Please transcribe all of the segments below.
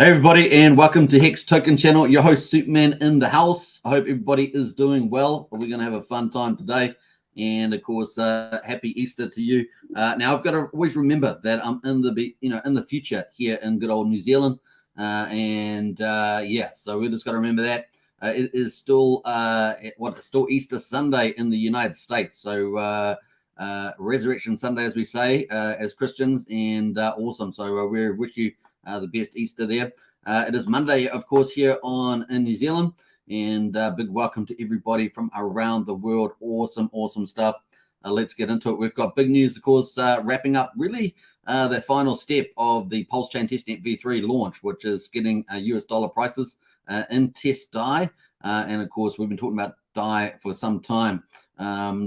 Hey everybody, and welcome to Hex Token Channel. Your host Superman in the house. I hope everybody is doing well. We're going to have a fun time today, and of course, happy Easter to you. Now, I've got to always remember that I'm in the future here in good old New Zealand, yeah. So we just got to remember that it is still still Easter Sunday in the United States. So Resurrection Sunday, as we say, as Christians, and awesome. So we wish you the best Easter there. It is Monday, of course, here in New Zealand, and big welcome to everybody from around the world. Awesome stuff. Let's get into it. We've got big news, of course, wrapping up really the final step of the Pulsechain Testnet V3 launch, which is getting US dollar prices in test DAI. And of course, we've been talking about DAI for some time.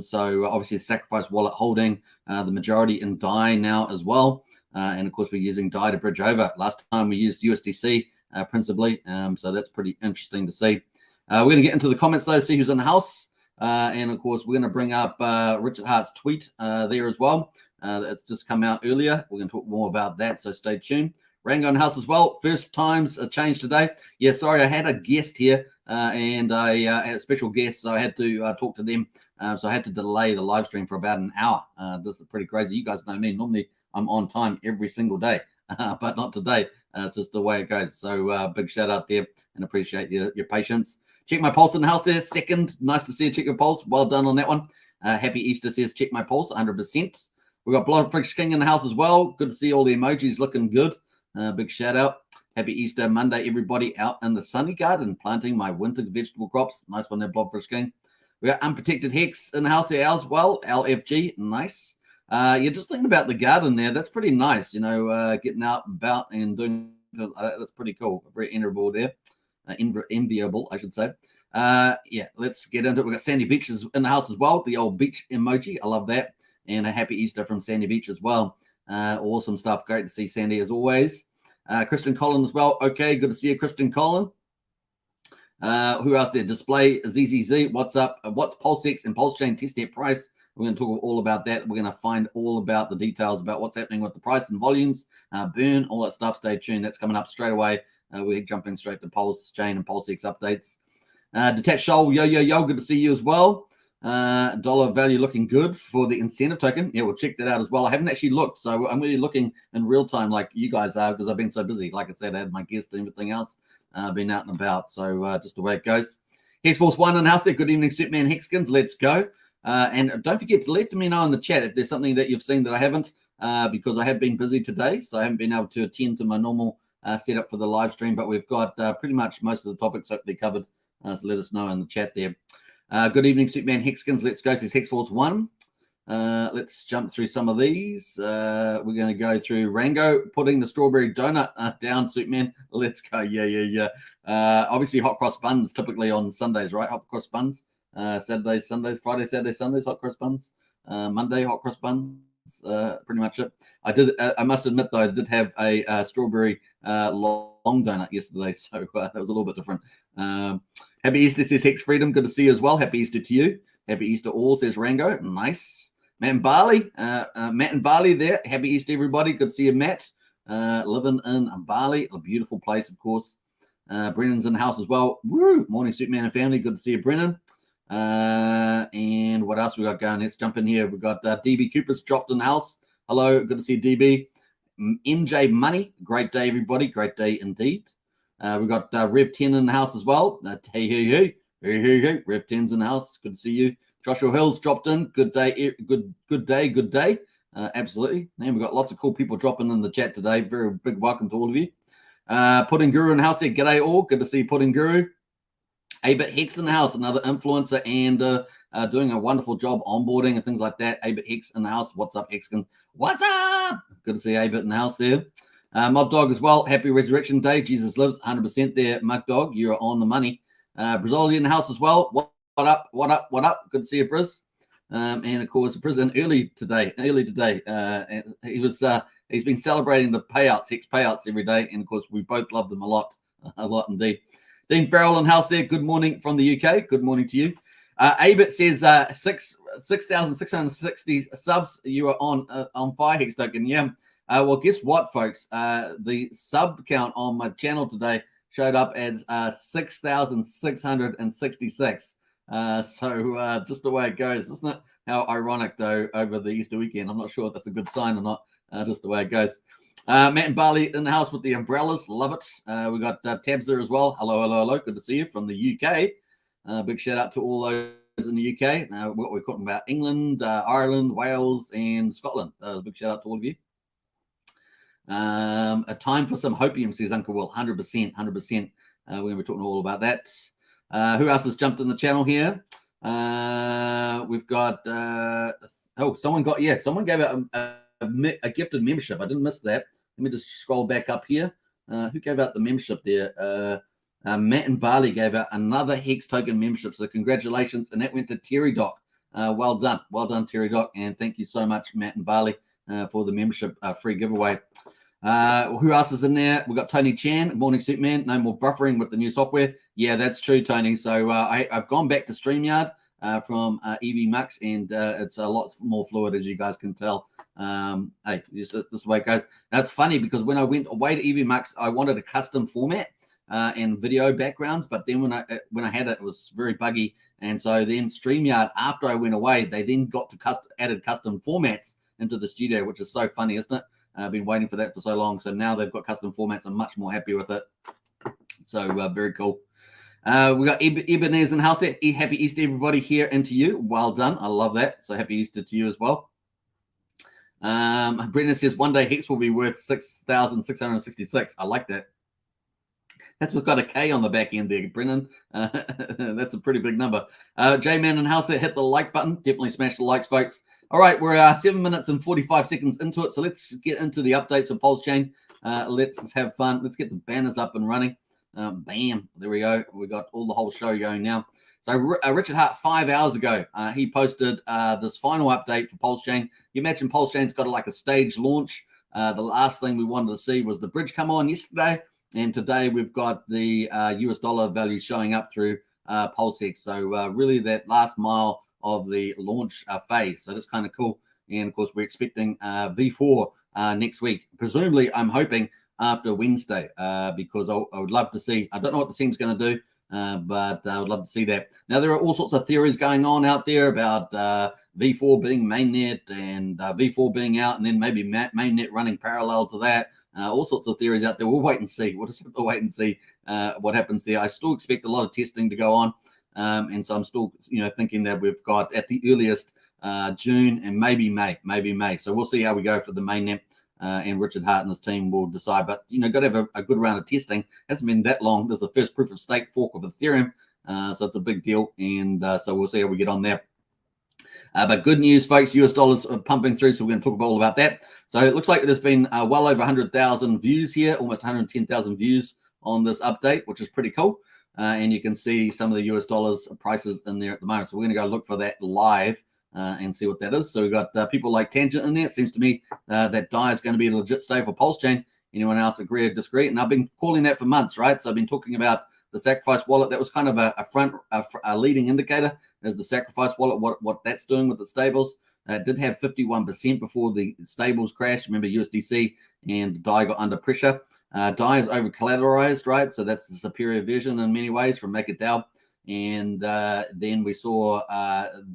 So obviously, Sacrifice wallet holding the majority in DAI now as well. And of course, we're using DAI to bridge over. Last time we used USDC principally. So that's pretty interesting to see. We're going to get into the comments, though, see who's in the house. And of course, we're going to bring up Richard Hart's tweet there as well. It's just come out earlier. We're going to talk more about that. So stay tuned. Rango in the house as well. First times a change today. Yeah, sorry, I had a guest here and I had a special guest. So I had to talk to them. So I had to delay the live stream for about an hour. This is pretty crazy. You guys know me. Normally, I'm on time every single day, but not today. It's just the way it goes. So big shout out there and appreciate your patience. Check my pulse in the house there. Second, nice to see you. Check your pulse. Well done on that one. Happy Easter says check my pulse, 100%. We've got Bloodfish King in the house as well. Good to see all the emojis looking good. Big shout out. Happy Easter Monday, everybody out in the sunny garden planting my winter vegetable crops. Nice one there, Bloodfish King. We got Unprotected Hex in the house there as well. LFG, nice. You're just thinking about the garden there. That's pretty nice, getting out and about and doing that's pretty cool. Very enviable there. Enviable, I should say. Yeah, let's get into it. We've got Sandy Beach in the house as well. The old beach emoji. I love that. And a happy Easter from Sandy Beach as well. Awesome stuff. Great to see Sandy as always. Christian Collin as well. Okay, good to see you, Christian Collin. Who else there? Display ZZZ. What's up? What's PulseX and Pulsechain Testnet price? We're going to talk all about that. We're going to find all about the details about what's happening with the price and volumes, burn, all that stuff. Stay tuned. That's coming up straight away. We're jumping straight to Pulsechain and PulseX updates. Detached Shoal, yo. Good to see you as well. Dollar value looking good for the incentive token. Yeah, we'll check that out as well. I haven't actually looked, so I'm really looking in real time like you guys are because I've been so busy. Like I said, I had my guests and everything else. Been out and about, so just the way it goes. Hex Force 1 in the house there. Good evening, Superman Hexkins. Let's go. And don't forget to let me know in the chat if there's something that you've seen that I haven't, because I have been busy today, so I haven't been able to attend to my normal setup for the live stream. But we've got pretty much most of the topics hopefully covered. So let us know in the chat there. Good evening, Superman Hexkins. Let's go. This is Hex Force 1. Let's jump through some of these. We're going to go through Rango putting the strawberry donut down, Superman. Let's go. Yeah. Obviously, hot cross buns typically on Sundays, right? Hot cross buns. Saturdays, Sundays, Friday, Saturday, Sundays, hot cross buns. Monday, hot cross buns. Pretty much it. I must admit though, I did have a strawberry long donut yesterday, so that was a little bit different. Happy Easter says Hex Freedom. Good to see you as well. Happy Easter to you. Happy Easter all says Rango. Nice. Matt and Bali. Matt and Bali there. Happy Easter everybody. Good to see you, Matt. Living in Bali, a beautiful place, of course. Brennan's in the house as well. Woo! Morning, Superman and family. Good to see you, Brennan. And what else we got going? Let's jump in here. We've got DB Cooper's dropped in the house. Hello, good to see you, DB. MJ Money, great day, everybody. Great day indeed. We've got Rev 10 in the house as well. Hey. Rev 10's in the house. Good to see you. Joshua Hills dropped in. Good day. Good day. Absolutely. And we've got lots of cool people dropping in the chat today. Very big welcome to all of you. Pudding Guru in the house there. G'day all. Good to see you, Pudding Guru. A-Bit Hex in the house, another influencer and doing a wonderful job onboarding and things like that. A-Bit Hex in the house. What's up, Hexkin? What's up? Good to see A-Bit in the house there. Mob Dog as well. Happy Resurrection Day. Jesus lives. 100% there. Mug Dog, you're on the money. Brazilian in the house as well. What up? Good to see you, Briz. And of course, Briz early today. He's been celebrating the payouts, Hex payouts every day. And of course, we both loved them a lot indeed. Dean Farrell in house there. Good morning from the UK. Good morning to you. A-Bit says 6,660 subs. You are on fire, Hex Token. Yeah, Well, guess what, folks? The sub count on my channel today showed up as 6,666. So just the way it goes, isn't it? How ironic, though, over the Easter weekend. I'm not sure if that's a good sign or not. Just the way it goes. Matt and Barley in the house with the umbrellas. Love it. We got Tabs there as well. Hello, hello, hello. Good to see you from the UK. Big shout out to all those in the UK. What we're talking about, England, Ireland, Wales, and Scotland. Big shout out to all of you. A time for some hopium, says Uncle Will. 100%, 100%. We're going to be talking all about that. Who else has jumped in the channel here? We've got, someone gave out a gifted membership. I didn't miss that. Let me just scroll back up here. Who gave out the membership there? Matt and Barley gave out another Hex token membership. So congratulations. And that went to Terry Doc. Well done. Well done, Terry Doc. And thank you so much, Matt and Barley, for the membership free giveaway. Who else is in there? We've got Tony Chan. Good morning, Superman. No more buffering with the new software. Yeah, that's true, Tony. So I've gone back to StreamYard from EV Mux, and it's a lot more fluid, as you guys can tell. Hey, this is the way it goes. Now, it's funny because when I went away to EV Mux, I wanted a custom format and video backgrounds, but then when I had it, it was very buggy. And so then StreamYard, after I went away, they then got to added custom formats into the studio, which is so funny, isn't it? I've been waiting for that for so long. So now they've got custom formats. I'm much more happy with it. So very cool. We got Ebenezer in house there. Happy Easter, everybody, here and to you. Well done. I love that. So happy Easter to you as well. Brendan says one day Hex will be worth 6,666. I like that. That's what's got a K on the back end there, Brennan. That's a pretty big number. J-Man in house there, hit the like button. Definitely smash the likes, folks. All right, we're 7 minutes and 45 seconds into it. So let's get into the updates of Pulsechain. Let's have fun. Let's get the banners up and running. Bam. There we go. We got all the whole show going now. So Richard Hart, 5 hours ago, he posted this final update for Pulsechain. You imagine Pulsechain's got like a stage launch. The last thing we wanted to see was the bridge come on yesterday. And today we've got the US dollar value showing up through PulseX. So really that last mile of the launch phase. So that's kind of cool. And of course, we're expecting V4 next week. Presumably, I'm hoping after Wednesday because I would love to see. I don't know what the team's going to do, but I would love to see that. Now, there are all sorts of theories going on out there about V4 being mainnet and V4 being out and then maybe mainnet running parallel to that. All sorts of theories out there. We'll wait and see. We'll just have to wait and see what happens there. I still expect a lot of testing to go on. And so I'm still, thinking that we've got at the earliest June and maybe May. So we'll see how we go for the mainnet, and Richard Hart and his team will decide. But got to have a good round of testing. Hasn't been that long. There's the first proof of stake fork of Ethereum, so it's a big deal. And so we'll see how we get on there. But good news, folks. US dollars are pumping through, so we're going to talk all about that. So it looks like there's been well over 100,000 views here, almost 110,000 views on this update, which is pretty cool. And you can see some of the US dollars prices in there at the moment. So we're going to go look for that live and see what that is. So we've got people like Tangent in there. It seems to me that DAI is going to be a legit stay for Pulsechain. Anyone else agree or disagree? And I've been calling that for months, right? So I've been talking about the Sacrifice wallet. That was kind of a leading indicator as the Sacrifice wallet, what that's doing with the stables. It did have 51% before the stables crashed. Remember, USDC and DAI got under pressure. DAI is over collateralized, right? So that's the superior version in many ways from MakerDAO. And then we saw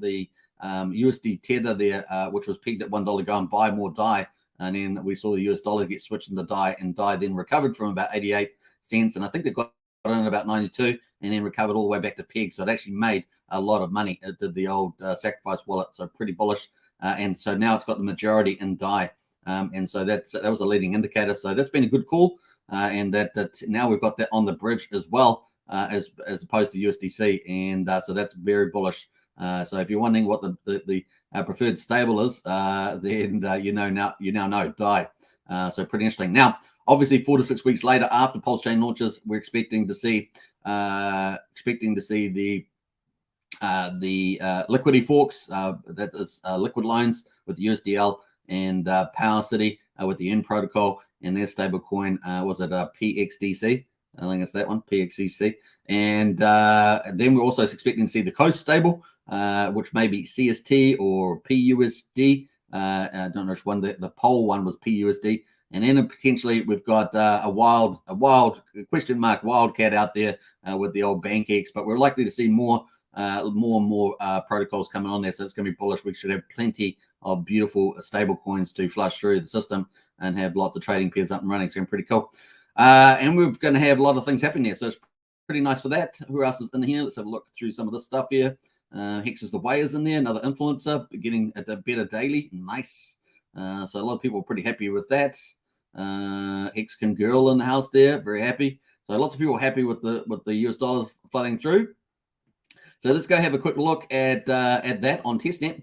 the USD tether there, which was pegged at $1, go and buy more DAI. And then we saw the US dollar get switched into DAI, and DAI then recovered from about 88 cents. And I think they got in about 92 and then recovered all the way back to peg. So it actually made a lot of money. It did the old Sacrifice wallet. So pretty bullish. And so now it's got the majority in DAI. And so that was a leading indicator. So that's been a good call. And that now we've got that on the bridge as well, as opposed to USDC. And so that's very bullish. So if you're wondering what the preferred stable is, then you now know DAI. So pretty interesting. Now, obviously, 4 to 6 weeks later, after Pulsechain launches, we're expecting to see the liquidity forks. That is liquid loans with the USDL and Power City with the N protocol and their stable coin. Was it PXDC? I think it's that one, PXDC. And then we're also expecting to see the Coast stable, which may be CST or PUSD I don't know which one. The poll one was PUSD. And then potentially we've got a wild question mark wildcat out there with the old BankX, but we're likely to see more and more protocols coming on there. So it's going to be bullish. We should have plenty of beautiful stable coins to flush through the system and have lots of trading pairs up and running. So pretty cool. And we're going to have a lot of things happening there. So it's pretty nice for that. Who else is in here? Let's have a look through some of this stuff here. Hex is the way is in there, another influencer getting a better daily. Nice. So a lot of people are pretty happy with that. Hex can girl in the house there, very happy. So lots of people are happy with the US dollars flooding through. So let's go have a quick look at that on Testnet.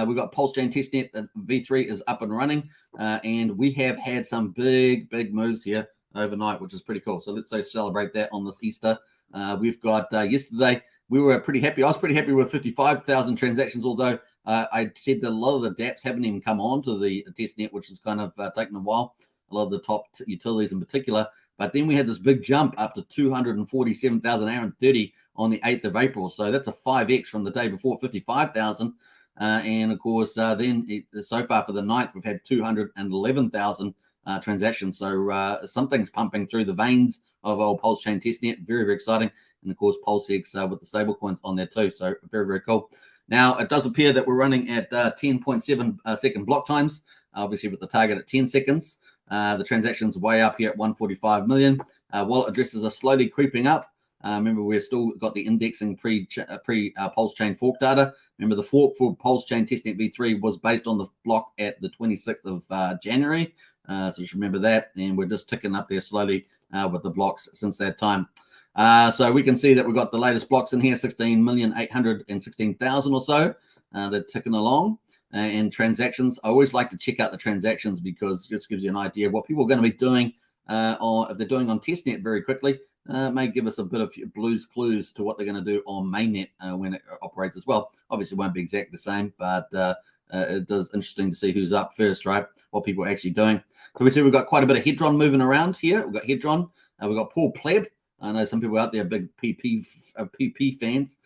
We've got Pulsechain Testnet V3 is up and running, and we have had some big moves here overnight, which is pretty cool. So let's celebrate that on this Easter. We've got yesterday we were pretty happy. I was pretty happy with 55,000 transactions, although I said that a lot of the dApps haven't even come on to the testnet, which has kind of taken a while. A lot of the top utilities in particular. But then we had this big jump up to 247,830 on the 8th of April. So that's a 5x from the day before, 55,000. And of course, then so far for the 9th, we've had 211,000 transactions. So something's pumping through the veins of old Pulsechain Testnet. Very exciting. And of course, PulseX with the stable coins on there too. So very cool. Now, it does appear that we're running at 10.7 second block times, obviously with the target at 10 seconds. The transactions way up here at 145 million. Wallet addresses are slowly creeping up. Remember, we've still got the indexing pre-Pulsechain fork data. Remember, the fork for Pulsechain Testnet V3 was based on the block at the 26th of January. So just remember that. And we're just ticking up there slowly with the blocks since that time. So we can see that we've got the latest blocks in here, 16,816,000 or so. They're ticking along. And transactions, I always like to check out the transactions because it just gives you an idea of what people are going to be doing, or if they're doing on Testnet very quickly. May give us a bit of blues clues to what they're going to do on mainnet when it operates as well. Obviously, it won't be exactly the same, but it does interesting to see who's up first, right? What people are actually doing. So we see we've got quite a bit of Hedron moving around here. We've got Hedron. We've got Paul Pleb. I know some people out there are big PP fans.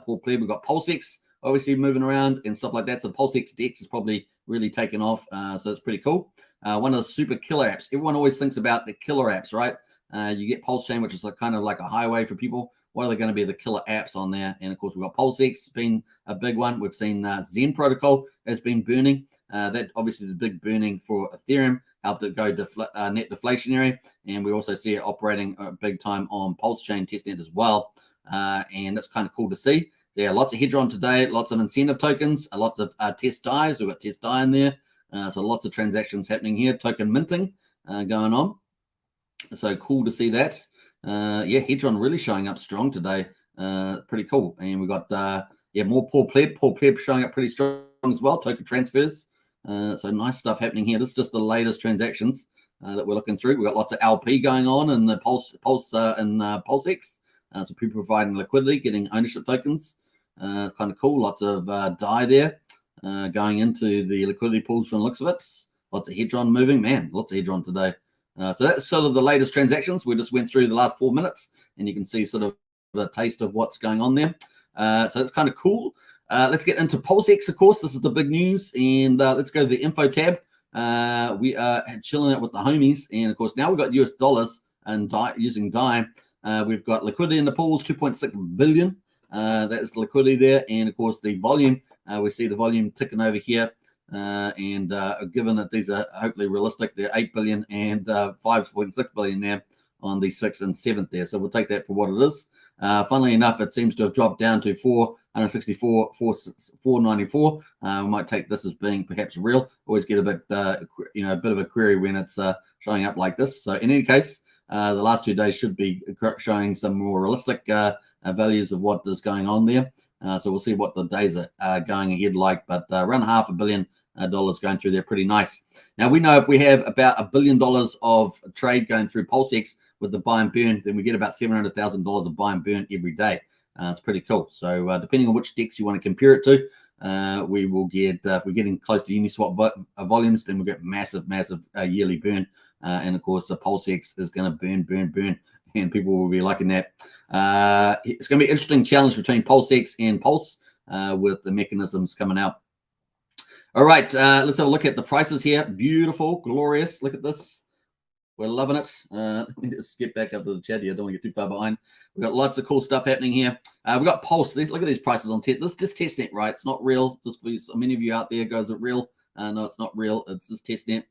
Paul Pleb. We've got PulseX obviously moving around and stuff like that. So PulseX Dex is probably really taken off. So it's pretty cool. One of the super killer apps. Everyone always thinks about the killer apps, right? You get Pulsechain, which is kind of like a highway for people. What are they going to be the killer apps on there? And of course, we've got PulseX been a big one. We've seen Zen Protocol has been burning. That obviously is a big burning for Ethereum, helped it go net deflationary. And we also see it operating big time on Pulsechain Testnet as well. And that's kind of cool to see. Yeah, lots of Hedron today, lots of incentive tokens, lots of test dies. We've got test die in there. So lots of transactions happening here. Token minting going on. So cool to see that. Yeah, Hedron really showing up strong today. Pretty cool. And we've got, more Paul Pleb. Paul Pleb showing up pretty strong as well. Token transfers. So nice stuff happening here. This is just the latest transactions that we're looking through. We've got lots of LP going on in the PulseX. So people providing liquidity, getting ownership tokens. Kind of cool. Lots of DAI there going into the liquidity pools from the looks of it. Lots of Hedron moving. Man, lots of Hedron today. So that's sort of the latest transactions. We just went through the last 4 minutes, and you can see sort of the taste of what's going on there. So that's kind of cool. Let's get into PulseX, of course. This is the big news. And let's go to the info tab. We are chilling out with the homies. And, of course, now we've got US dollars and DAI, using DAI. We've got liquidity in the pools, 2.6 billion. That's the liquidity there. And, of course, the volume, we see the volume ticking over here. And given that these are hopefully realistic, they're 8 billion and 5.6 billion there on the 6th and 7th there. So we'll take that for what it is. Funnily enough, it seems to have dropped down to 464, 494. We might take this as being perhaps real. Always get a bit, a bit of a query when it's showing up like this. So in any case, the last 2 days should be showing some more realistic values of what is going on there. So we'll see what the days are going ahead like, but around $500 million going through there, pretty nice. Now we know if we have about $1 billion of trade going through PulseX with the buy and burn, then we get about $700,000 of buy and burn every day. It's pretty cool. So depending on which DEX you want to compare it to, we will get, if we're getting close to Uniswap volumes, then we'll get massive yearly burn. And of course, the PulseX is going to burn. And people will be liking that. It's going to be an interesting challenge between PulseX and Pulse with the mechanisms coming out. All right, let's have a look at the prices here. Beautiful, glorious. Look at this. We're loving it. Let me just get back up to the chat here. I don't want to get too far behind. We've got lots of cool stuff happening here. We've got Pulse. Look at these prices on test. This is just testnet, right? It's not real. Just for so many of you out there, guys, are real. No, it's not real. It's just testnet.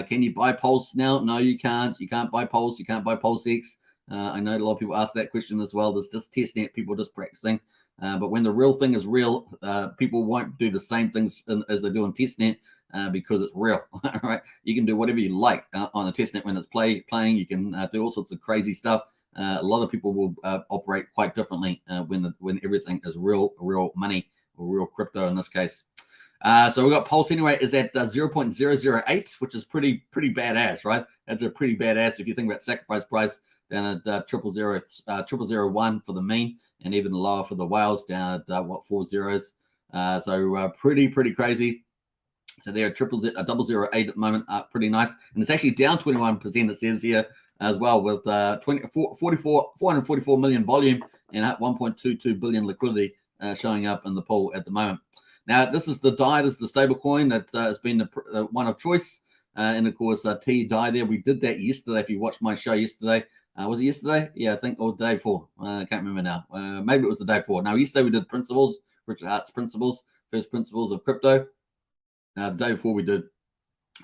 Can you buy Pulse now? No, you can't. You can't buy Pulse. You can't buy PulseX. I know a lot of people ask that question as well. There's just testnet. People just practicing. But when the real thing is real, people won't do the same things as they do on testnet. Because it's real, right? You can do whatever you like on a testnet when it's playing. You can do all sorts of crazy stuff. A lot of people will operate quite differently when everything is real money or real crypto in this case. So we've got Pulse anyway is at 0.008, which is pretty badass, right? That's a pretty badass if you think about sacrifice price down at 0.001 for the mean, and even lower for the whales down at 4 zeros. So pretty crazy. So they're at 0.008 at the moment, pretty nice. And it's actually down 21%, it says here as well, with 444 million volume and 1.22 billion liquidity showing up in the pool at the moment. Now, this is the DAI, this is the stable coin that has been the one of choice. And of course, T DAI there. We did that yesterday. If you watched my show yesterday, was it yesterday? Yeah, I think, or the day before. I can't remember now. Maybe it was the day before. Now, yesterday we did principles, Richard Hart's principles, first principles of crypto. The day before we did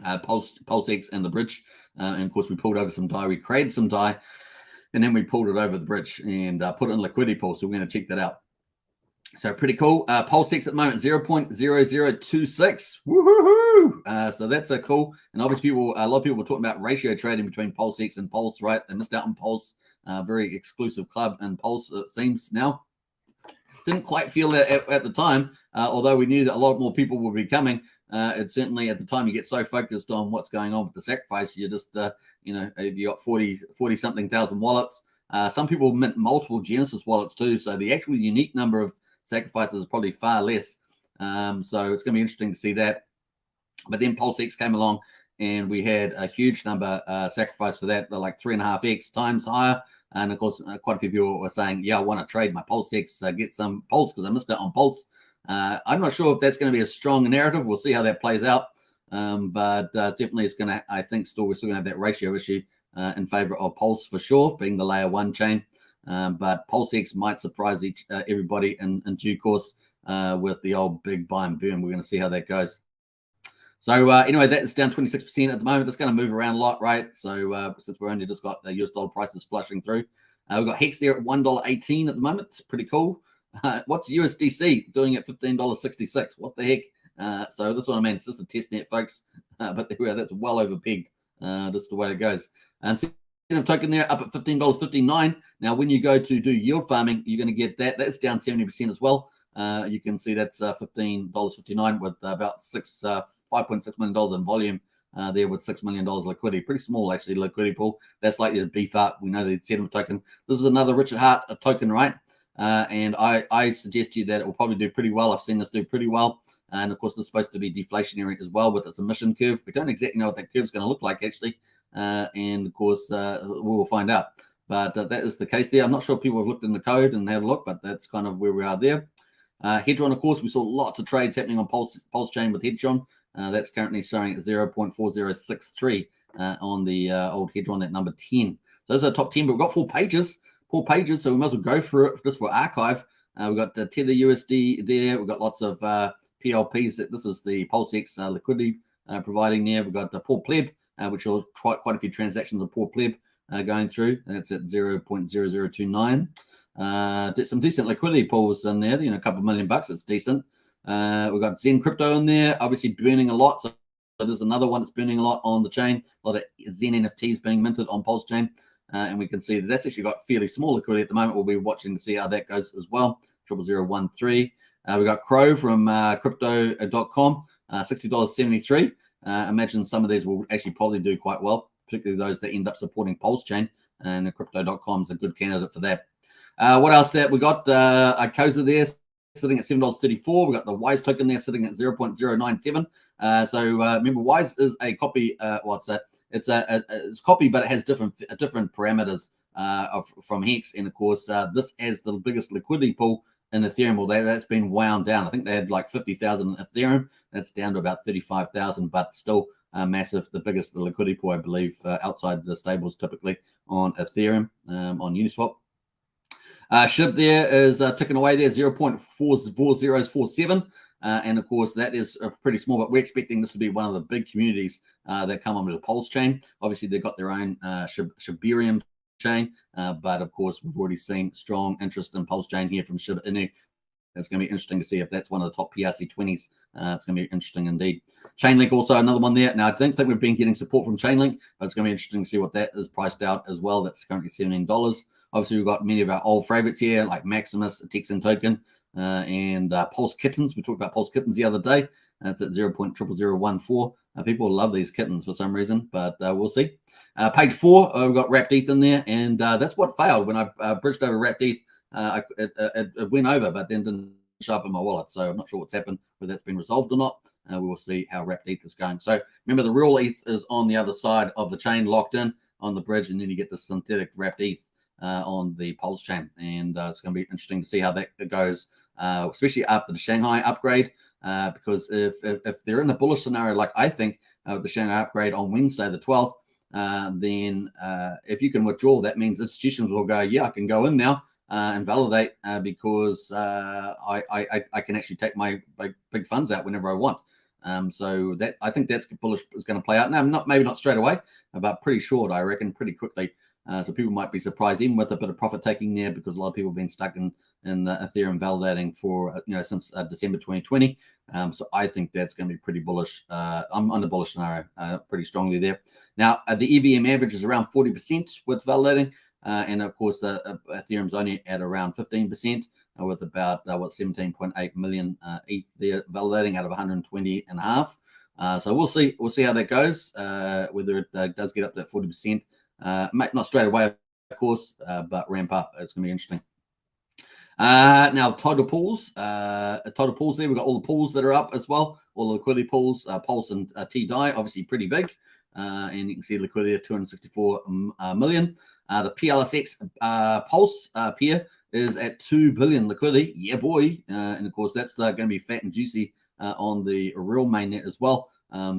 PulseX and the bridge, and of course we pulled over some DAI. We created some DAI, and then we pulled it over the bridge and put it in liquidity pool. So we're going to check that out. So pretty cool. PulseX at the moment 0.0026. Woohoo! So that's cool. And obviously, a lot of people were talking about ratio trading between PulseX and Pulse, right? They missed out on Pulse, very exclusive club, and Pulse it seems now. Didn't quite feel that at the time, although we knew that a lot more people would be coming. It's certainly at the time you get so focused on what's going on with the sacrifice, you just, if you got 40 something thousand wallets. Some people mint multiple Genesis wallets too. So the actual unique number of sacrifices is probably far less. So it's going to be interesting to see that. But then PulseX came along and we had a huge number sacrifice for that, like 3.5x times higher. And of course, quite a few people were saying, yeah, I want to trade my PulseX, get some Pulse because I missed out on Pulse. I'm not sure if that's going to be a strong narrative. We'll see how that plays out. But definitely it's going to, I think we're still going to have that ratio issue in favor of Pulse for sure, being the layer one chain. But PulseX might surprise everybody in due course with the old big buy and burn. We're going to see how that goes. So anyway, that is down 26% at the moment. That's going to move around a lot, right? So since we're only just got the US dollar prices flushing through, we've got Hex there at $1.18 at the moment. It's pretty cool. What's USDC doing at $15.66? What the heck? So this one, I mean, it's just a test net, folks. But that's well over pegged. Just the way it goes. And token there up at $15.59. Now, when you go to do yield farming, you're going to get that. That's down 70% as well. You can see that's $15.59 with about $5.6 million in volume there with $6 million liquidity. Pretty small, actually, liquidity pool. That's likely to beef up. We know the incentive token. This is another Richard Hart token, right? And I suggest to you that it will probably do pretty well. I've seen this do pretty well. And of course, this is supposed to be deflationary as well with its emission curve. We don't exactly know what that curve is going to look like, actually. And of course, we will find out. But that is the case there. I'm not sure if people have looked in the code and had a look, but that's kind of where we are there. Hedron, of course, we saw lots of trades happening on Pulsechain with Hedron. That's currently showing at 0.4063 on the old Hedron at number 10. So those are the top 10, but we've got 4 pages, so we might as well go through it just for archive. We've got Tether USD there. We've got lots of PLPs. This is the PulseX liquidity providing there. We've got the Poor Pleb, which are quite a few transactions of Poor Pleb going through. That's at 0.0029. Some decent liquidity pools in there, a couple $1 million bucks. It's decent. We've got Zen Crypto in there, obviously burning a lot. So there's another one that's burning a lot on the chain. A lot of Zen NFTs being minted on Pulsechain. And we can see that that's actually got fairly small liquidity at the moment. We'll be watching to see how that goes as well. 0.0013. We've got Crow from crypto.com, $60.73. Imagine some of these will actually probably do quite well, particularly those that end up supporting Pulsechain. And crypto.com is a good candidate for that. What else that we got? Icosa there sitting at $7.34. We got the Wise token there sitting at 0.097. So remember, Wise is a copy. It's copy, but it has different parameters from Hex. And of course, this has the biggest liquidity pool in Ethereum. Well, that's been wound down. I think they had like 50,000 Ethereum. That's down to about 35,000, but still massive, the biggest liquidity pool, I believe, outside the stables typically on Ethereum, on Uniswap. SHIB there is ticking away there, 0.44047. And of course, that is pretty small, but we're expecting this to be one of the big communities that come onto the Pulse chain. Obviously, they've got their own Shibarium chain, but of course, we've already seen strong interest in Pulse chain here from Shiba Inu. It's going to be interesting to see if that's one of the top PRC20s. It's going to be interesting indeed. Chainlink also another one there. Now, I don't think we've been getting support from Chainlink, but it's going to be interesting to see what that is priced out as well. That's currently $17. Obviously, we've got many of our old favorites here, like Maximus, Texan Token, and Pulse Kittens. We talked about Pulse Kittens the other day. That's at 0.00014. People love these kittens for some reason, but we'll see. Page 4, we've got Wrapped ETH in there, and that's what failed when I bridged over Wrapped ETH. It went over, but then didn't show up in my wallet. So I'm not sure what's happened, whether that's been resolved or not. We will see how Wrapped ETH is going. So remember, the real ETH is on the other side of the chain, locked in on the bridge, and then you get the synthetic Wrapped ETH on the Pulse chain. And it's going to be interesting to see how that goes, especially after the Shanghai upgrade, because if they're in a bullish scenario, like I think the Shanghai upgrade on Wednesday the 12th, then if you can withdraw, that means institutions will go, yeah, I can go in now and validate because I can actually take my big funds out whenever I want. So that, I think that's bullish is going to play out. Now, maybe not straight away, but pretty short, I reckon, pretty quickly. So people might be surprised, even with a bit of profit taking there, because a lot of people have been stuck in Ethereum validating for since December 2020. So I think that's going to be pretty bullish. I'm on the bullish scenario pretty strongly there. Now the EVM average is around 40% with validating, and of course Ethereum's only at around 15%, with about 17.8 million ETH there validating out of 120 and a half. So we'll see how that goes, whether it does get up to that 40%. Not straight away, of course, but ramp up. It's going to be interesting. Now, total pools there. We've got all the pools that are up as well, all the liquidity pools. Pulse and T-DAI, obviously pretty big. And you can see liquidity at 264 million. The PLSX Pulse peer is at 2 billion liquidity. Yeah, boy. And of course, that's going to be fat and juicy on the real mainnet as well.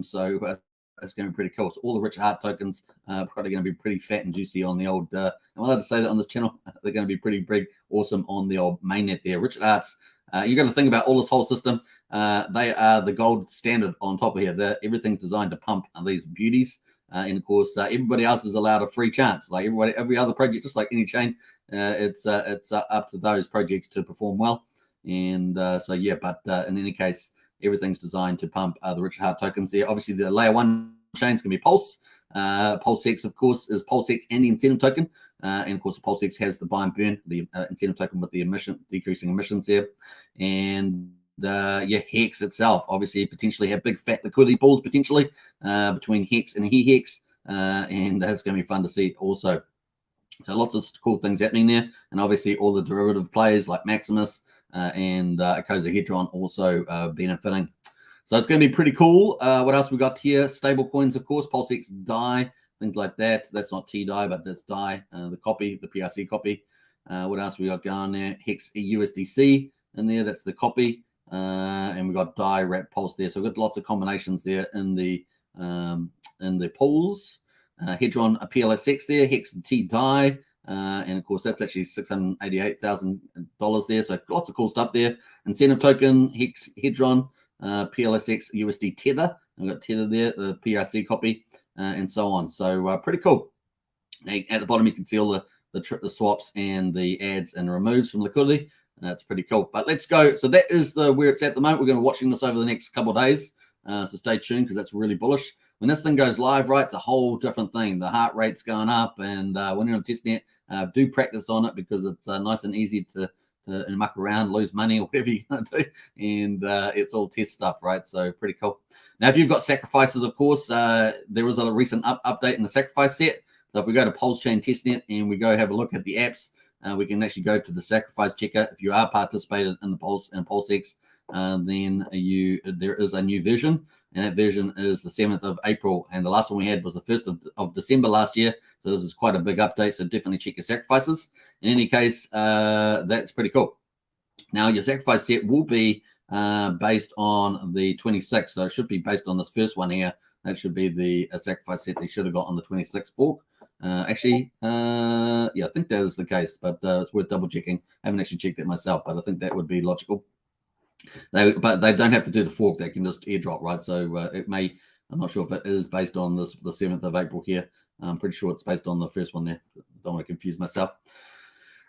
So that's going to be pretty cool. So all the Richard Heart tokens probably going to be pretty fat and juicy on the old, I'm allowed to say that on this channel, they're going to be pretty big, awesome on the old mainnet there. Richard Hearts, you're going to think about all this whole system. They are the gold standard on top of here. Everything's designed to pump these beauties. And of course, everybody else is allowed a free chance. Like every other project, just like any chain, it's up to those projects to perform well. And so, yeah, but in any case, everything's designed to pump the Richard Heart tokens there. Obviously, the layer 1 chains can be Pulse. PulseX, of course, is PulseX and the incentive token. And of course, the PulseX has the buy and burn, the incentive token with the decreasing emissions here. And yeah, Hex itself, obviously, potentially have big fat liquidity pools potentially between Hex and Hex. And that's going to be fun to see also. So lots of cool things happening there. And obviously, all the derivative players like Maximus and Icosahedron also benefiting. So it's going to be pretty cool. What else we got here? Stable coins, of course, PulseX DAI, things like that. That's not T-DAI, but that's DAI, the copy, the PRC copy. What else we got going there? Hex USDC in there. That's the copy. And we got DAI Wrap Pulse there. So we've got lots of combinations there in the pools. Hedron PLSX there, Hex and T-DAI. And of course, that's actually $688,000 there. So lots of cool stuff there. Incentive token, Hex, Hedron, PLSX, USD Tether. We've got Tether there, the PRC copy, and so on. So pretty cool. Now, at the bottom, you can see all the swaps and the adds and removes from liquidity. It's pretty cool. But let's go. So that is where it's at the moment. We're going to be watching this over the next couple of days. So stay tuned because that's really bullish. When this thing goes live, right, it's a whole different thing. The heart rate's going up, and when you're on testnet, do practice on it because it's nice and easy to muck around, lose money, or whatever you're going to do. And it's all test stuff, right? So pretty cool. Now, if you've got sacrifices, of course, there was a recent update in the sacrifice set. So if we go to Pulsechain Testnet and we go have a look at the apps, we can actually go to the sacrifice checker. If you are participating in the Pulse and PulseX, then there is a new version, and that version is the 7th of April. And the last one we had was the 1st of December last year. So this is quite a big update. So definitely check your sacrifices. In any case, that's pretty cool. Now your sacrifice set will be based on the 26th. So it should be based on this first one here. That should be the sacrifice set they should have got on the 26th fork. Yeah, I think that is the case, but it's worth double checking. I haven't actually checked it myself, but I think that would be logical. But they don't have to do the fork; they can just airdrop, right? So it may. I'm not sure if it is based on the 7th of April here. I'm pretty sure it's based on the first one there. Don't want to confuse myself.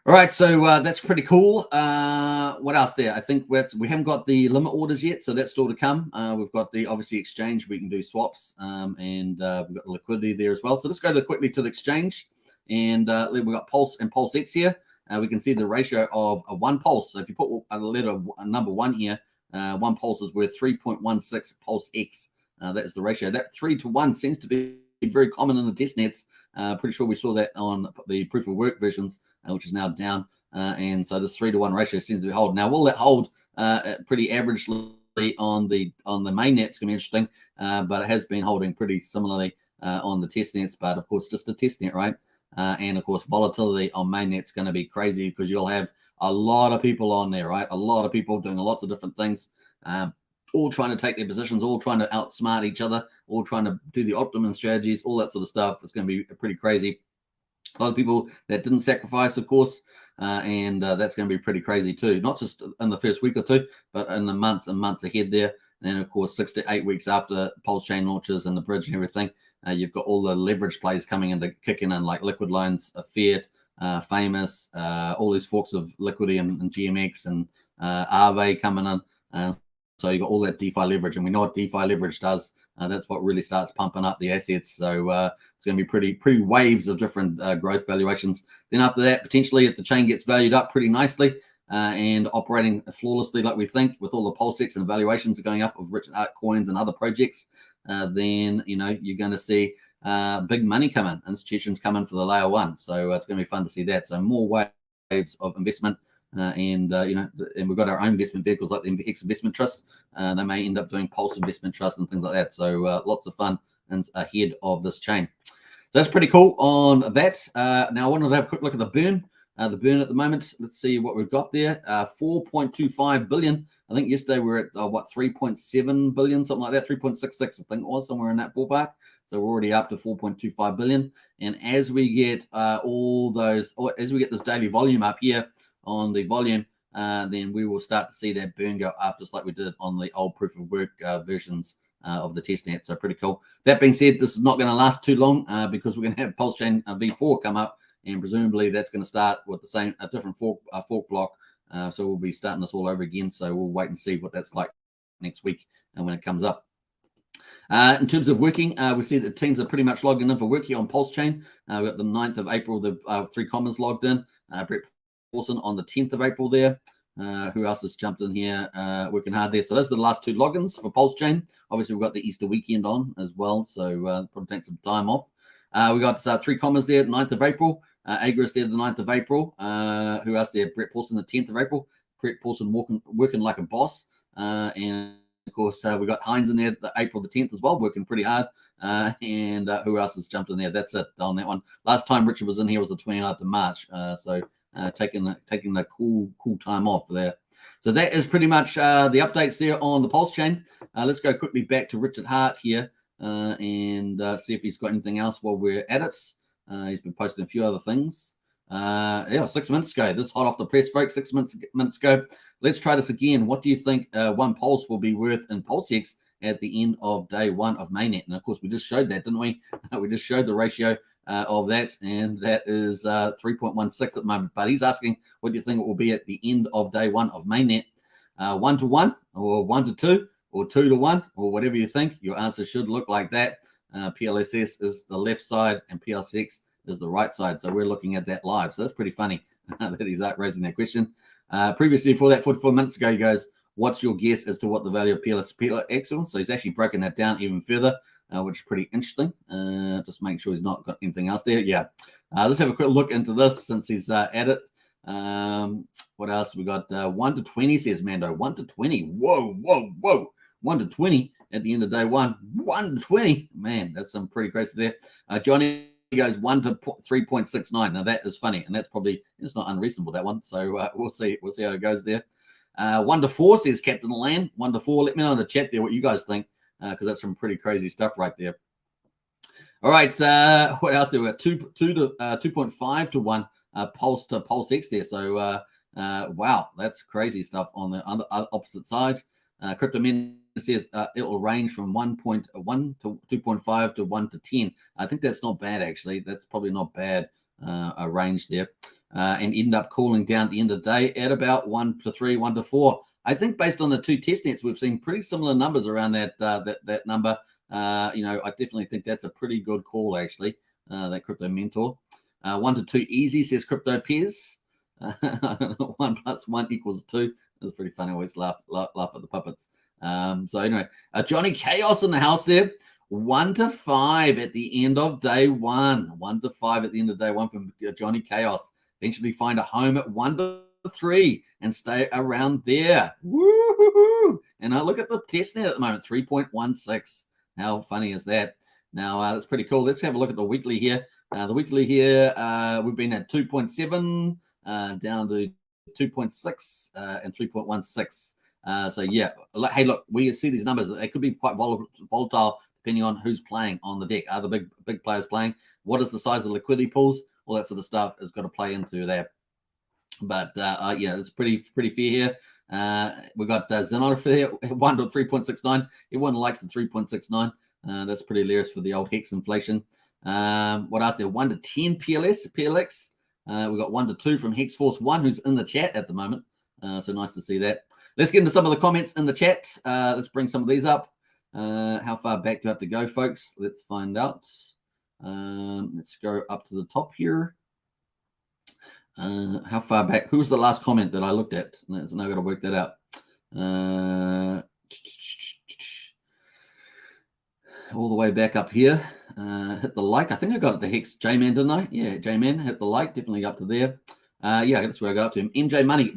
All right, so that's pretty cool. What else there? I think we haven't got the limit orders yet, so that's still to come. We've got the obviously exchange. We can do swaps, and we've got the liquidity there as well. So let's go quickly to the exchange, and we've got Pulse and PulseX here. We can see the ratio of a one pulse. So if you put a number 1 here, one pulse is worth 3.16 PulseX. That is the ratio. That 3 to 1 seems to be very common in the test nets. Pretty sure we saw that on the proof of work versions, which is now down. And so this 3 to 1 ratio seems to be holding. Now, will that hold pretty averagely on the mainnet? It's going to be interesting, but it has been holding pretty similarly on the test nets. But of course, just a test net, right? And of course, volatility on mainnet is going to be crazy because you'll have a lot of people on there, right? A lot of people doing lots of different things. All trying to take their positions, all trying to outsmart each other, all trying to do the optimum strategies, all that sort of stuff. It's going to be pretty crazy. A lot of people that didn't sacrifice, of course, and that's going to be pretty crazy too. Not just in the first week or two, but in the months and months ahead there. And then, of course, 6 to 8 weeks after Pulsechain launches and the bridge and everything, you've got all the leverage plays coming in to kicking in, like Liquid Loans, Fiat, Famous, all these forks of Liquidity and GMX and Aave coming in. So you got all that DeFi leverage, and we know what DeFi leverage does. That's what really starts pumping up the assets. So it's going to be pretty waves of different growth valuations. Then after that, potentially if the chain gets valued up pretty nicely and operating flawlessly like we think, with all the PulseX and valuations are going up of Richard Hart coins and other projects, then you're going to see big money come in, institutions come in for the layer 1. So it's going to be fun to see that. So more waves of investment. And we've got our own investment vehicles like the Hex Investment Trust. They may end up doing Pulse Investment Trust and things like that. So lots of fun and ahead of this chain. So that's pretty cool on that. Now I wanted to have a quick look at the burn. The burn at the moment, let's see what we've got there. 4.25 billion. I think yesterday we were at 3.7 billion, something like that. 3.66, I think it was, somewhere in that ballpark. So we're already up to 4.25 billion. And as we get as we get this daily volume up here on the volume, then we will start to see that burn go up, just like we did on the old proof of work versions of the testnet. So pretty cool. That being said, this is not going to last too long because we're going to have Pulsechain V4 come up, and presumably that's going to start with a different fork block. So we'll be starting this all over again. So we'll wait and see what that's like next week and when it comes up. In terms of working, we see that teams are pretty much logged in for work here on Pulsechain. We've got the 9th of April, the 3 commas logged in. Brett Paulson on the 10th of April there. Who else has jumped in here working hard there? So those are the last 2 logins for Pulsechain. Obviously, we've got the Easter weekend on as well, so probably take some time off. We got 3 commas there, 9th of April. Agris there, the 9th of April. Who else there? Brett Paulson, the 10th of April. Brett Paulson working like a boss. And of course, we got Heinz in there, April the 10th as well, working pretty hard. And who else has jumped in there? That's it on that one. Last time Richard was in here was the 29th of March. Taking the cool time off there. So that is pretty much the updates there on the Pulsechain. Let's go quickly back to Richard Hart here and see if he's got anything else while we're at it. He's been posting a few other things. 6 minutes ago. This hot off the press, folks. 6 minutes ago. Let's try this again. What do you think one pulse will be worth in PulseX at the end of day 1 of mainnet? And of course, we just showed that, didn't we? We just showed the ratio of that, and that is 3.16 at the moment. But he's asking, what do you think it will be at the end of day 1 of mainnet? 1 to 1, or 1 to 2, or 2 to 1, or whatever you think. Your answer should look like that. PLSS is the left side, and PLSX is the right side. So we're looking at that live. So that's pretty funny that he's raising that question. Previously, for that 44 minutes ago, he goes, what's your guess as to what the value of PLX was? So he's actually broken that down even further. Which is pretty interesting. Just make sure he's not got anything else there. Yeah. Let's have a quick look into this since he's at it. What else we got? 1 to 20 says Mando. 1 to 20. Whoa. 1 to 20 at the end of day 1. 1 to 20. Man, that's some pretty crazy there. Johnny goes 1 to 3.69. Now that is funny, and that's probably, it's not unreasonable, that one. So we'll see how it goes there. 1 to 4 says Captain Land. 1 to 4. Let me know in the chat there what you guys think, because that's some pretty crazy stuff right there. All right, what else? There we got 2.5 to 1 Pulse to PulseX there. So wow, that's crazy stuff on the opposite side. Crypto Men says it will range from 1.1 to 2.5 to 1 to 10. I think that's not bad, actually. That's probably not bad, a range there. And end up cooling down at the end of the day at about 1 to 3, 1 to 4. I think based on the two test nets, we've seen pretty similar numbers around that number. You know, I definitely think that's a pretty good call, actually, that Crypto Mentor. 1 to 2 easy, says Crypto Pez. 1 plus 1 equals 2. That's pretty funny. I always laugh at the puppets. So anyway, Johnny Chaos in the house there. 1 to 5 at the end of day 1. 1 to 5 at the end of day 1 from Johnny Chaos. Eventually find a home at 1 to 3 and stay around there. Woo-hoo-hoo. And I look at the testnet at the moment, 3.16. How funny is that? Now, that's pretty cool. Let's have a look at the weekly here. The weekly here, we've been at 2.7 down to 2.6 and 3.16. So, yeah. Hey, look, we see these numbers. They could be quite volatile depending on who's playing on the deck. Are the big players playing? What is the size of the liquidity pools? All that sort of stuff has got to play into that. But, yeah, it's pretty fair here. We got Zenor there, 1 to 3.69. Everyone likes the 3.69. That's pretty hilarious for the old Hex inflation. What else there? 1 to 10 PLX. We got 1 to 2 from Hex Force 1, who's in the chat at the moment. So nice to see that. Let's get into some of the comments in the chat. Let's bring some of these up. How far back do I have to go, folks? Let's find out. Let's go up to the top here. How far back? Who was the last comment that I looked at? Now I've got to work that out. All the way back up here. Hit the like. I think I got it to Hex J-Man, didn't I? Yeah, J-Man hit the like. Definitely up to there. Yeah, that's where I got up to him. MJ Money,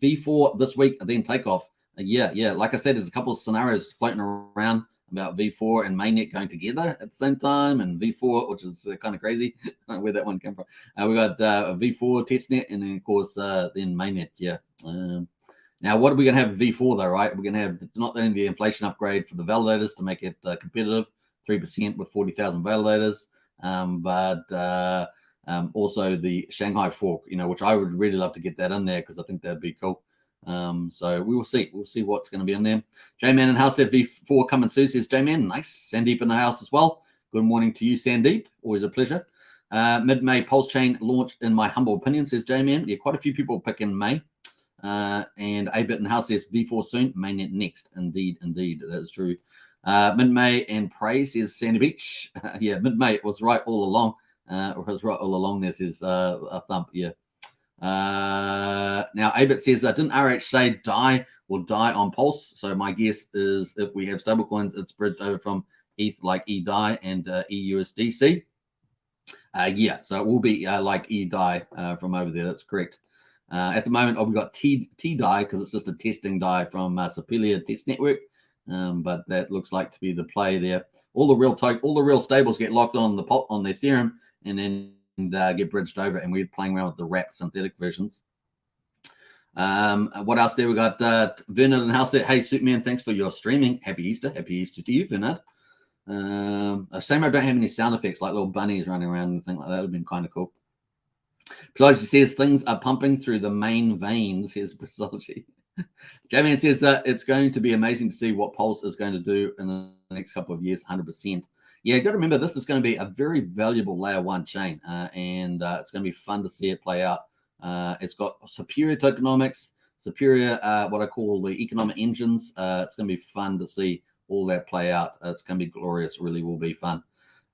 V4 this week, then takeoff. Yeah. Like I said, there's a couple of scenarios floating around about V4 and mainnet going together at the same time, and V4, which is kind of crazy. I don't know where that one came from. We got a V4 testnet, and then of course then mainnet. Yeah. Now, what are we going to have V4 though? Right, we're going to have not only the inflation upgrade for the validators to make it competitive, 3% with 40,000 validators, but also the Shanghai fork. You know, which I would really love to get that in there because I think that'd be cool. So we will see. We'll see what's going to be in there. J-Man in house there, V4 coming soon, says J-Man. Nice. Sandeep in the house as well. Good morning to you, Sandeep. Always a pleasure. Mid-May Pulsechain launch, in my humble opinion, says J-Man. Yeah, quite a few people pick in May. And A-Bit in house says V4 soon, mainnet next. Indeed, that is true. Mid-May and Prey says Sandy Beach. Yeah, Mid-May, it was right all along. It was right all along. There says a thump, yeah. Now A-Bit says, didn't RH say DAI will die on Pulse? So my guess is if we have stablecoins, it's bridged over from ETH like eDAI and EUSDC. Yeah, so it will be like eDAI from over there. That's correct. At the moment, we've got TDAI because it's just a testing DAI from Superior Test Network, but that looks like to be the play there. All the real stables get locked on the Ethereum and then get bridged over, and we're playing around with the wrap synthetic versions. What else there? We got Bernard in the house there. Hey, Superman, thanks for your streaming. Happy Easter to you, Bernard. Same, I don't have any sound effects like little bunnies running around and things like that. Would have been kind of cool. Physiology says things are pumping through the main veins. Here's Physiology. J-Man says it's going to be amazing to see what Pulse is going to do in the next couple of years, 100%. Yeah, you got to remember this is going to be a very valuable layer one chain, and it's going to be fun to see it play out. It's got superior tokenomics, superior what I call the economic engines. It's going to be fun to see all that play out. It's going to be glorious. Really will be fun.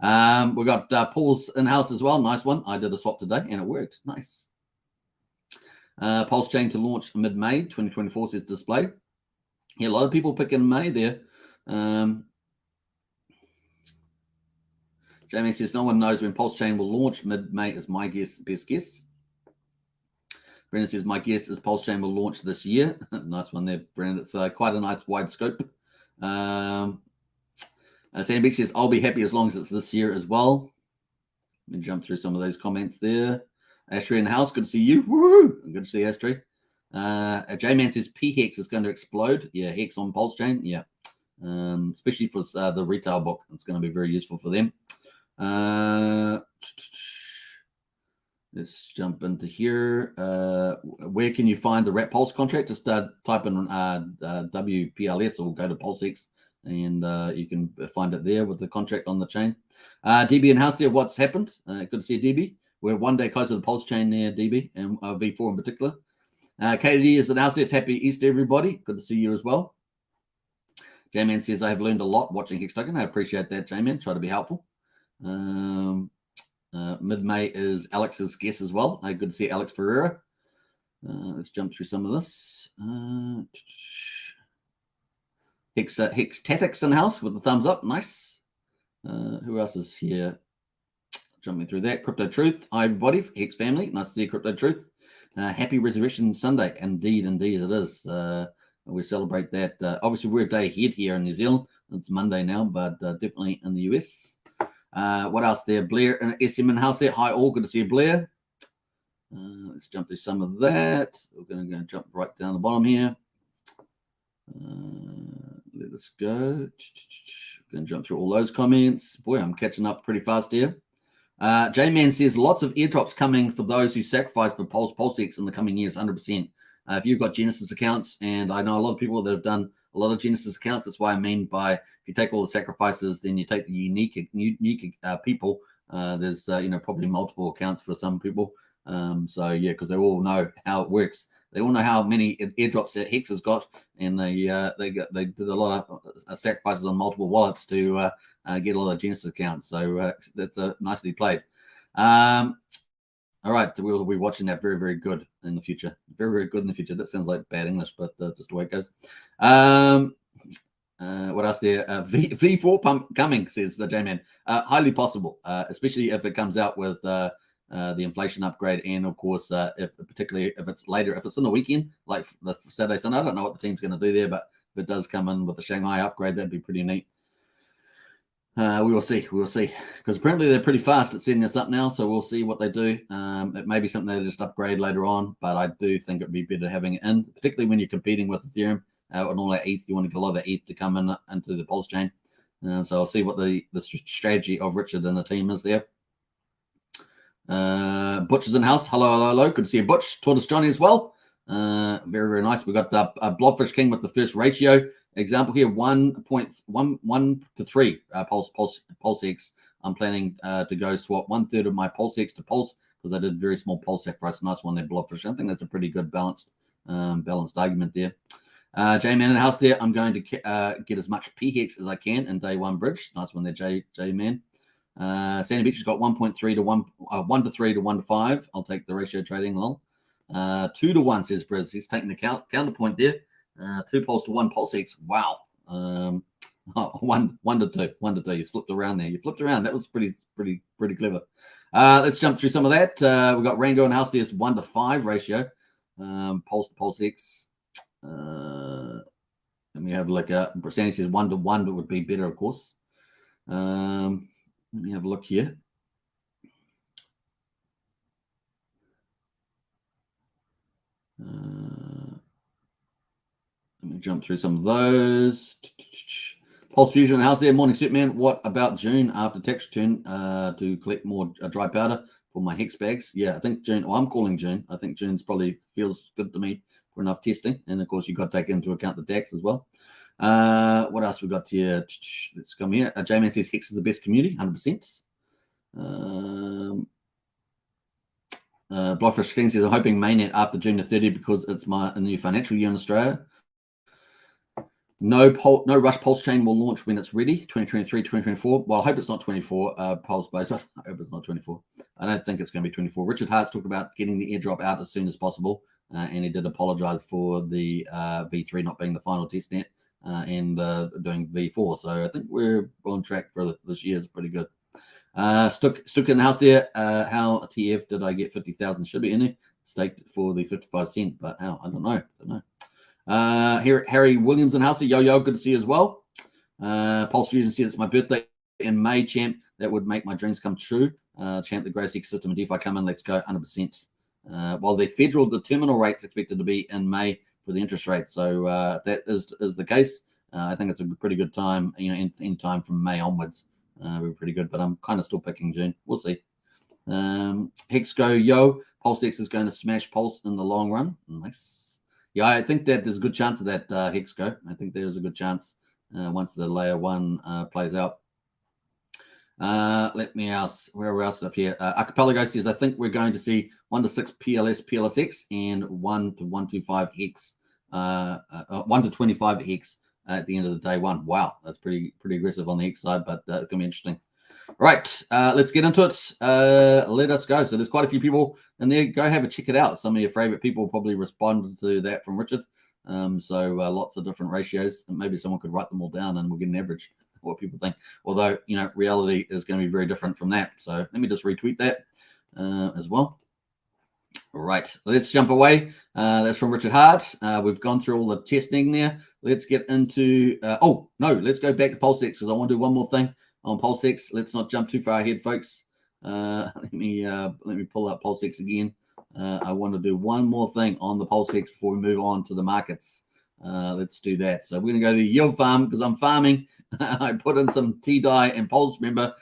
We got Paul's in-house as well. Nice one. I did a swap today and it worked. Nice. Pulsechain to launch mid-May 2024 says display. Yeah, a lot of people picking May there. Jamie says no one knows when Pulsechain will launch. Mid-May is my guess, best guess. Brendan says my guess is Pulsechain will launch this year. Nice one there, Brendan. It's quite a nice wide scope. Sandy Beach says I'll be happy as long as it's this year as well. Let me jump through some of those comments there. Ashtray in the house, good to see you. Woo! Good to see Ashtray. J-Man says P-Hex is going to explode. Yeah, Hex on Pulsechain. Yeah. Especially for the retail book. It's going to be very useful for them. Let's jump into here. Where can you find the Rat Pulse contract? Just type in WPLS or go to PulseX, and you can find it there with the contract on the chain. DB and House there, what's happened? Good to see you, DB. We're one day closer to the Pulse chain there, DB, and V4 in particular. KD is announced this. Happy Easter, everybody. Good to see you as well. J-Man says, I have learned a lot watching Hex Token. I appreciate that, J-Man. Try to be helpful. Mid-May is Alex's guest as well. Good to see Alex Ferreira. Let's jump through some of this. Hex Tactics in the house with the thumbs up. Nice. Who else is here? Jumping through that. Crypto Truth. Hi, everybody. Hex family. Nice to see you, Crypto Truth. Happy Resurrection Sunday. Indeed it is. We celebrate that. Obviously, we're a day ahead here in New Zealand. It's Monday now, but definitely in the US. What else there? Blair and SM in house there. Hi, all. Good to see you, Blair. Let's jump through some of that. We're going to go jump right down the bottom here. Let us go. Going to jump through all those comments. Boy, I'm catching up pretty fast here. J-Man says lots of airdrops coming for those who sacrifice for PulseX in the coming years, 100%. If you've got Genesis accounts, and I know a lot of people that have done a lot of Genesis accounts, that's why I mean by if you take all the sacrifices, then you take the unique people. There's probably multiple accounts for some people. So yeah, because they all know how it works. They all know how many airdrops that Hex has got, and they did a lot of sacrifices on multiple wallets to get a lot of Genesis accounts. So that's nicely played. All right, we'll be watching that. Very, very good in the future. Very, very good in the future. That sounds like bad English, but just the way it goes. What else there? V4 pump coming, says the J-Man. Highly possible, especially if it comes out with the inflation upgrade, and of course, particularly if it's later, if it's in the weekend, like the Saturday, Sunday. I don't know what the team's going to do there, but if it does come in with the Shanghai upgrade, that'd be pretty neat. We will see, because apparently they're pretty fast at setting this up now, so we'll see what they do. It may be something they just upgrade later on, but I do think it'd be better having it in, particularly when you're competing with Ethereum and all that ETH. You want to get a lot of that ETH to come in into the Pulse chain. So I'll see what the strategy of Richard and the team is there. Butch is in the house. Hello. Good to see you, Butch. Tortoise Johnny as well. Very, very nice. We got Blobfish King with the first ratio example here, 1.11 to 3 PulseX. I'm planning to go swap 1/3 of my PulseX to Pulse because I did very small Pulse sacrifice. Nice one there, Blobfish. I think that's a pretty good balanced argument there. J-Man in the house there. I'm going to get as much P-Hex as I can in day one bridge. Nice one there, J-Man. Sandy Beach has got 1.3 to 1 to 3 to 1 to 5. I'll take the ratio trading along. 2 to 1, says Briz. He's taking the counterpoint there. 2 Pulse to 1 PulseX. Wow. 1 to 2. 1 to 2. You flipped around there. You flipped around. That was pretty clever. Let's jump through some of that. We've got Rango in house. There's 1 to 5 ratio. Pulse to PulseX. And we have like Sandy says 1 to 1, but would be better, of course. Let me have a look here. Let me jump through some of those. Pulse Fusion, how's there? Morning, Superman. What about June after tax return to collect more dry powder for my Hex bags? Yeah, I think June. Well, I'm calling June. I think June's probably feels good to me for enough testing. And of course, you've got to take into account the tax as well. What else we got here? Let's come here. J-Man says Hex is the best community, 100%. Blobfish King says, I'm hoping mainnet after June the 30th because it's my new financial year in Australia. No Rush Pulse chain will launch when it's ready, 2023, 2024. Well, I hope it's not 24, Pulse base. I hope it's not 24. I don't think it's going to be 24. Richard Hart's talked about getting the airdrop out as soon as possible, and he did apologize for the V3 not being the final testnet and doing V4. So I think we're on track for this year. It's pretty good. Stuck in the house there. How TF did I get 50,000? Should be in there. Staked for the 55 cent, but how? I don't know. Here, Harry Williams in house. Yo, good to see you as well. Pulse Fusion says it's my birthday in May, champ. That would make my dreams come true. Champ, the greatest ecosystem of DeFi come in. Let's go, 100%. Well, the federal terminal rate's expected to be in May for the interest rate. So if that is the case, I think it's a pretty good time, in time from May onwards. We're pretty good, but I'm kind of still picking June. We'll see. Hex go, yo. PulseX is going to smash Pulse in the long run. Nice. Yeah, I think that there's a good chance of that, Hex go. I think there's a good chance once the layer 1 plays out. Let me ask, where else up here? Archipelago says, I think we're going to see 1 to 6 PLSX and 1 to 125 Hex, 1 to 25 Hex at the end of the day 1. Wow, that's pretty aggressive on the Hex side, but it's going to be interesting. Right, let's get into it. Let us go. So there's quite a few people in there. Go have a check it out. Some of your favorite people probably responded to that from Richard. So lots of different ratios. And maybe someone could write them all down and we'll get an average of what people think. Although, reality is going to be very different from that. So let me just retweet that as well. All right, let's jump away. That's from Richard Hart. We've gone through all the testing there. Let's get into, let's go back to PulseX because I want to do one more thing on PulseX. Let's not jump too far ahead, folks. Let me pull up PulseX again. I want to do one more thing on the PulseX before we move on to the markets. Let's do that. So we're going to go to the yield farm because I'm farming. I put in some T-dye and Pulse, remember,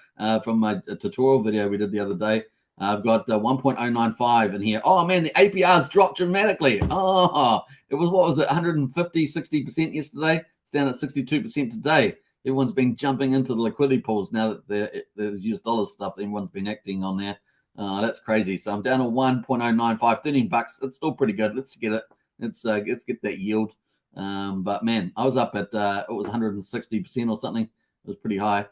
from my tutorial video we did the other day. I've got 1.095 in here. Oh, man, the APR's dropped dramatically. Oh, it was, 150, 60% yesterday? It's down at 62% today. Everyone's been jumping into the liquidity pools now that the US dollar stuff, everyone's been acting on there. That's crazy. So I'm down to 1.095, 13 bucks. It's still pretty good. Let's get it. Let's get that yield. But man, I was up at, it was 160% or something. It was pretty high.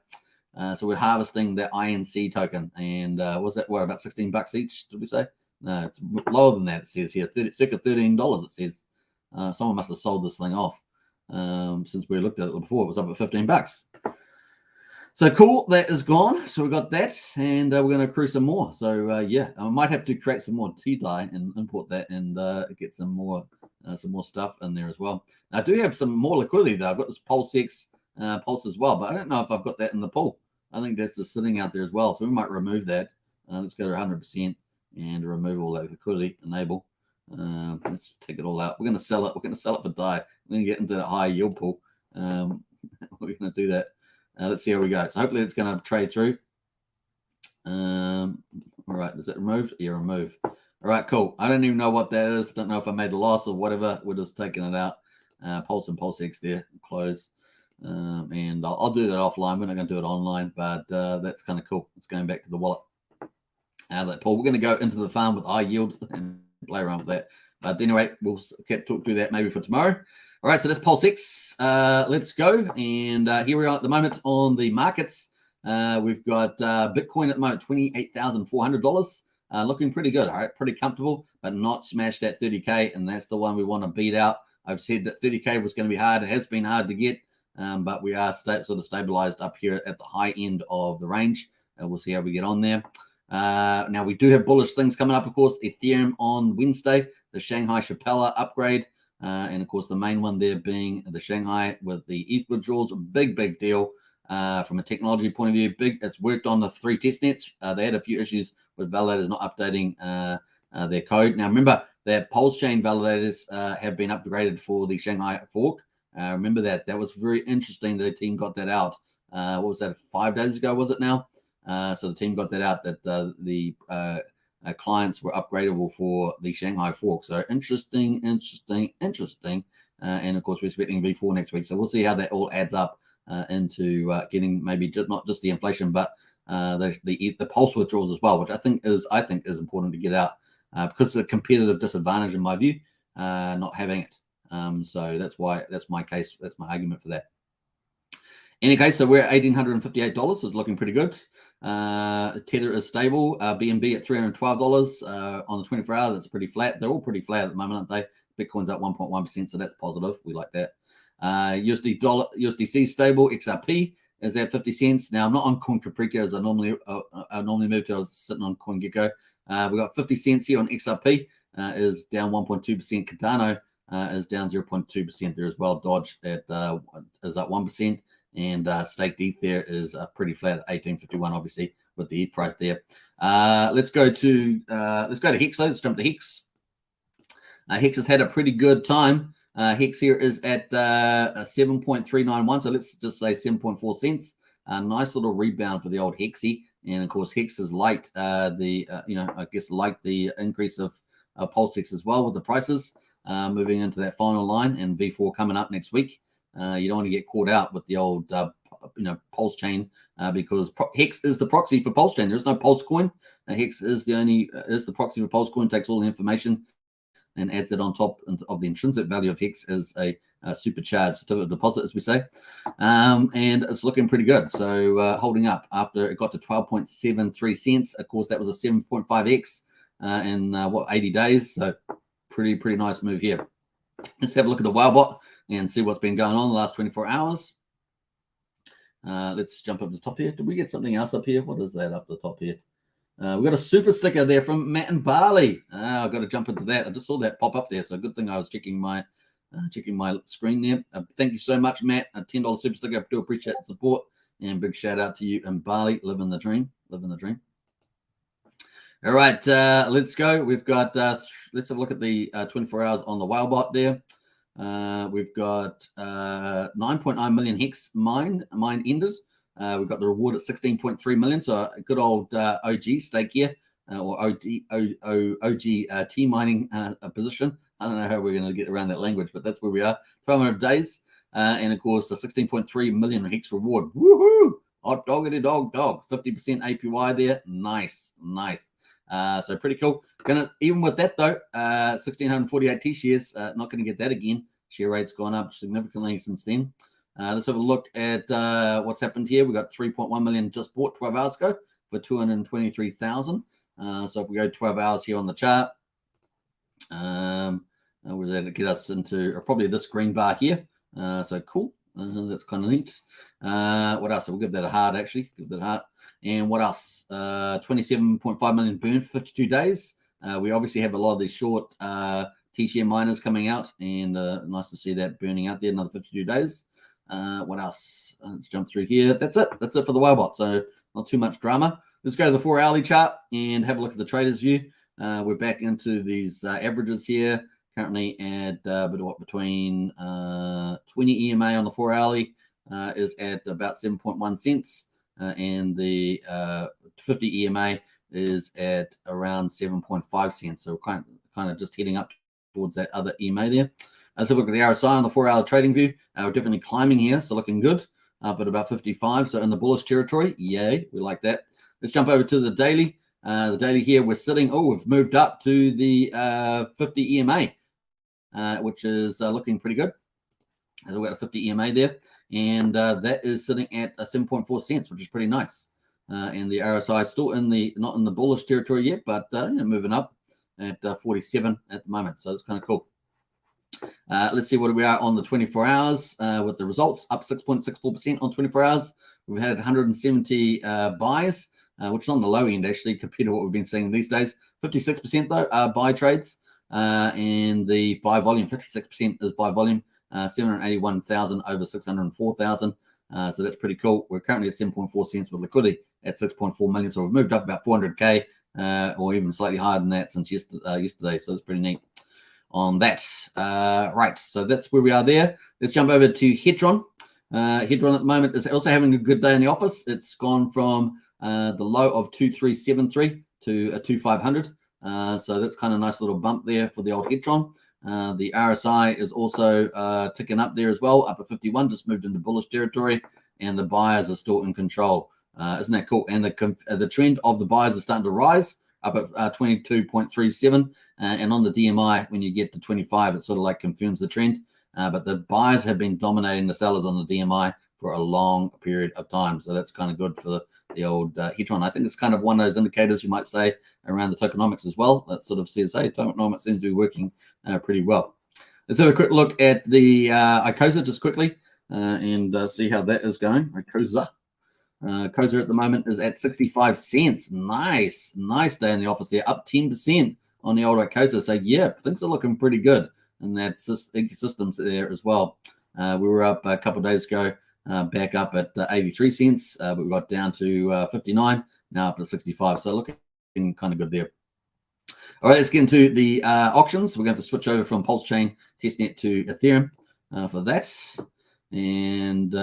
So we're harvesting the INC token. And was that, about 16 bucks each, did we say? No, it's lower than that, it says here. Circa $13, it says. Someone must have sold this thing off. Since we looked at it before, it was up at 15 bucks. So cool, that is gone. So we got that, and we're going to accrue some more. So yeah, I might have to create some more T-dye and import that and get some more stuff in there as well. Now, I do have some more liquidity though. I've got this PulseX Pulse as well, but I don't know if I've got that in the pool. I think that's just sitting out there as well. So we might remove that. Let's go to 100% and remove all that liquidity. Enable. Let's take it all out. We're going to sell it. We're going to sell it for DAI. We're going to get into that high yield pool. We're going to do that. Let's see how we go. So hopefully it's going to trade through. All right. Is it removed? Yeah, remove. All right, cool. I don't even know what that is. Don't know if I made a loss or whatever. We're just taking it out. Pulse and PulseX there. Close. And I'll do that offline. We're not going to do it online, but that's kind of cool. It's going back to the wallet. Out of that pool. We're going to go into the farm with high yield and play around with that. But anyway, we'll talk to that maybe for tomorrow. All right, so that's PulseX. Let's go. And here we are at the moment on the markets. We've got Bitcoin at the moment, $28,400. Looking pretty good, all right? Pretty comfortable, but not smashed at 30K, and that's the one we want to beat out. I've said that 30K was going to be hard. It has been hard to get, but we are sort of stabilized up here at the high end of the range. We'll see how we get on there. Now, we do have bullish things coming up, of course. Ethereum on Wednesday, the Shanghai Shapella upgrade. And of course, the main one there being the Shanghai with the ETH withdrawals, a big deal from a technology point of view. It's worked on the 3 testnets. They had a few issues with validators not updating their code. Now, remember that Pulsechain validators have been upgraded for the Shanghai fork. Remember that. That was very interesting that the team got that out. What was that, 5 days ago, was it now? So the team got that out, that the clients were upgradable for the Shanghai fork. So interesting. And of course, we're expecting V4 next week. So we'll see how that all adds up into getting maybe not just the inflation, but the pulse withdrawals as well, which I think is important to get out because it's a competitive disadvantage in my view, not having it. So that's my case. That's my argument for that. Any case, so we're at $1,858. It's looking pretty good. Tether is stable. BNB at $312 on the 24 hour. That's pretty flat. They're all pretty flat at the moment, aren't they? Bitcoin's at 1.1%, so that's positive. We like that. USDC stable. XRP is at 50 cents. Now I'm not on CoinCaprica as I normally move to. I was sitting on CoinGecko. We got 50 cents here on XRP. Is down 1.2%. Cardano is down 0.2% there as well. Dodge is up 1%. and staked ETH there is pretty flat at 1851, obviously with the ETH price there. Let's go to Hex. Let's jump to Hex. Hex has had a pretty good time. Hex here is at 7.391, so let's just say 7.4 cents. A nice little rebound for the old Hexy, and of course Hex is light. I guess like the increase of PulseX as well with the prices moving into that final line, and V4 coming up next week. You don't want to get caught out with the old Pulsechain because Hex is the proxy for Pulsechain. There's no Pulse coin. Hex is the proxy for Pulse coin. Takes all the information and adds it on top of the intrinsic value of Hex as a supercharged certificate of deposit, as we say. And it's looking pretty good. So holding up after it got to 12.73 cents. Of course, that was a 7.5x in 80 days. So pretty nice move here. Let's have a look at the Whale and see what's been going on the last 24 hours. Let's jump up to the top here. Did we get something else up here? What is that up the top here? We've got a super sticker there from Matt and Barley. I've got to jump into that. I just saw that pop up there, so good thing I was checking my screen there. Thank you so much, Matt. A $10 super sticker. I do appreciate the support, and big shout out to you and Barley. Living the dream. All right, let's go. We've got let's have a look at the 24 hours on the Whalebot there. We've got 9.9 million Hex mine ended. We've got the reward at 16.3 million, so a good old OG stake here, or OG T mining position. I don't know how we're going to get around that language, but that's where we are. 1200 days, and of course the 16.3 million Hex reward. Woohoo! Hot doggity dog. 50% APY there. Nice. So pretty cool. Even with that though, 1648 T shares. Not going to get that again. Share rate's gone up significantly since then. Let's have a look at what's happened here. We got 3.1 million just bought 12 hours ago for 223,000. So if we go 12 hours here on the chart, we're going to get us into probably this green bar here. So cool. That's kind of neat. What else? We'll give that a heart, actually. Give that a heart. And what else? 27.5 million burn for 52 days. We obviously have a lot of these short T-share miners coming out, and nice to see that burning out there, another 52 days. What else? Let's jump through here. That's it for the Whalebot. So not too much drama. Let's go to the 4-hourly chart and have a look at the trader's view. We're back into these averages here. Currently at between 20 EMA on the 4-hourly is at about 7.1 cents, and the 50 EMA is at around 7.5 cents. So we're kind of just heading up towards that other EMA there. Let's have a look at the RSI on the 4-hour trading view. We're definitely climbing here, so looking good. Up at about 55, so in the bullish territory. Yay, we like that. Let's jump over to the daily. The daily here, we're sitting. We've moved up to the 50 EMA, which is looking pretty good. So we've got a 50 EMA there, and that is sitting at 7.4 cents, which is pretty nice. And the RSI is still not in the bullish territory yet, but moving up at 47 at the moment. So it's kind of cool. Let's see what we are on the 24 hours with the results, up 6.64% on 24 hours. We've had 170 buys, which is on the low end actually compared to what we've been seeing these days. 56% though are buy trades, and the buy volume, 56% is buy volume, 781,000 over 604,000. So that's pretty cool. We're currently at 7.4 cents with liquidity at 6.4 million. So we've moved up about 400K or even slightly higher than that since yesterday. So it's pretty neat on that. Right, so that's where we are there. Let's jump over to Hedron. Hedron at the moment is also having a good day in the office. It's gone from the low of 2373 to a 2500. So that's kind of a nice little bump there for the old Hedron. The RSI is also ticking up there as well, up at 51, just moved into bullish territory, and the buyers are still in control. Isn't that cool? And the trend of the buyers is starting to rise, up at 22.37, and on the DMI, when you get to 25, it sort of like confirms the trend. But the buyers have been dominating the sellers on the DMI for a long period of time, so that's kind of good for the old Hedron. I think it's kind of one of those indicators you might say around the tokenomics as well. That sort of says, hey, tokenomics seems to be working pretty well. Let's have a quick look at the ICOSA just quickly and see how that is going. ICOSA. ICOSA at the moment is at 65 cents. Nice day in the office there, up 10% on the old ICOSA. So yeah, things are looking pretty good, and that's systems there as well. We were up a couple of days ago back up at 83 cents, but we got down to 59, now up to 65. So looking kind of good there. All right, let's get into the auctions. We're going to have to switch over from Pulsechain Testnet to Ethereum for that. And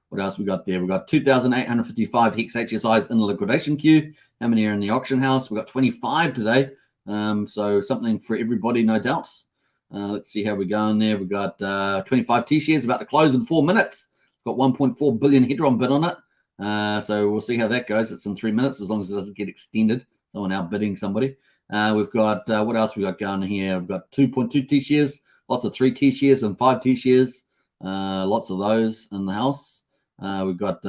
what else we got there? We got 2,855 Hex HSIs in the liquidation queue. How many are in the auction house? We got 25 today. So something for everybody, no doubt. Let's see how we're going there. We got 25 T-shares about to close in 4 minutes. Got 1.4 billion Hedron bid on it. So we'll see how that goes. It's in 3 minutes, as long as it doesn't get extended. Someone outbidding somebody. We've got, what else we got going here? We've got 2.2 T-shares, lots of 3 T-shares and 5 T-shares. Lots of those in the house. We've got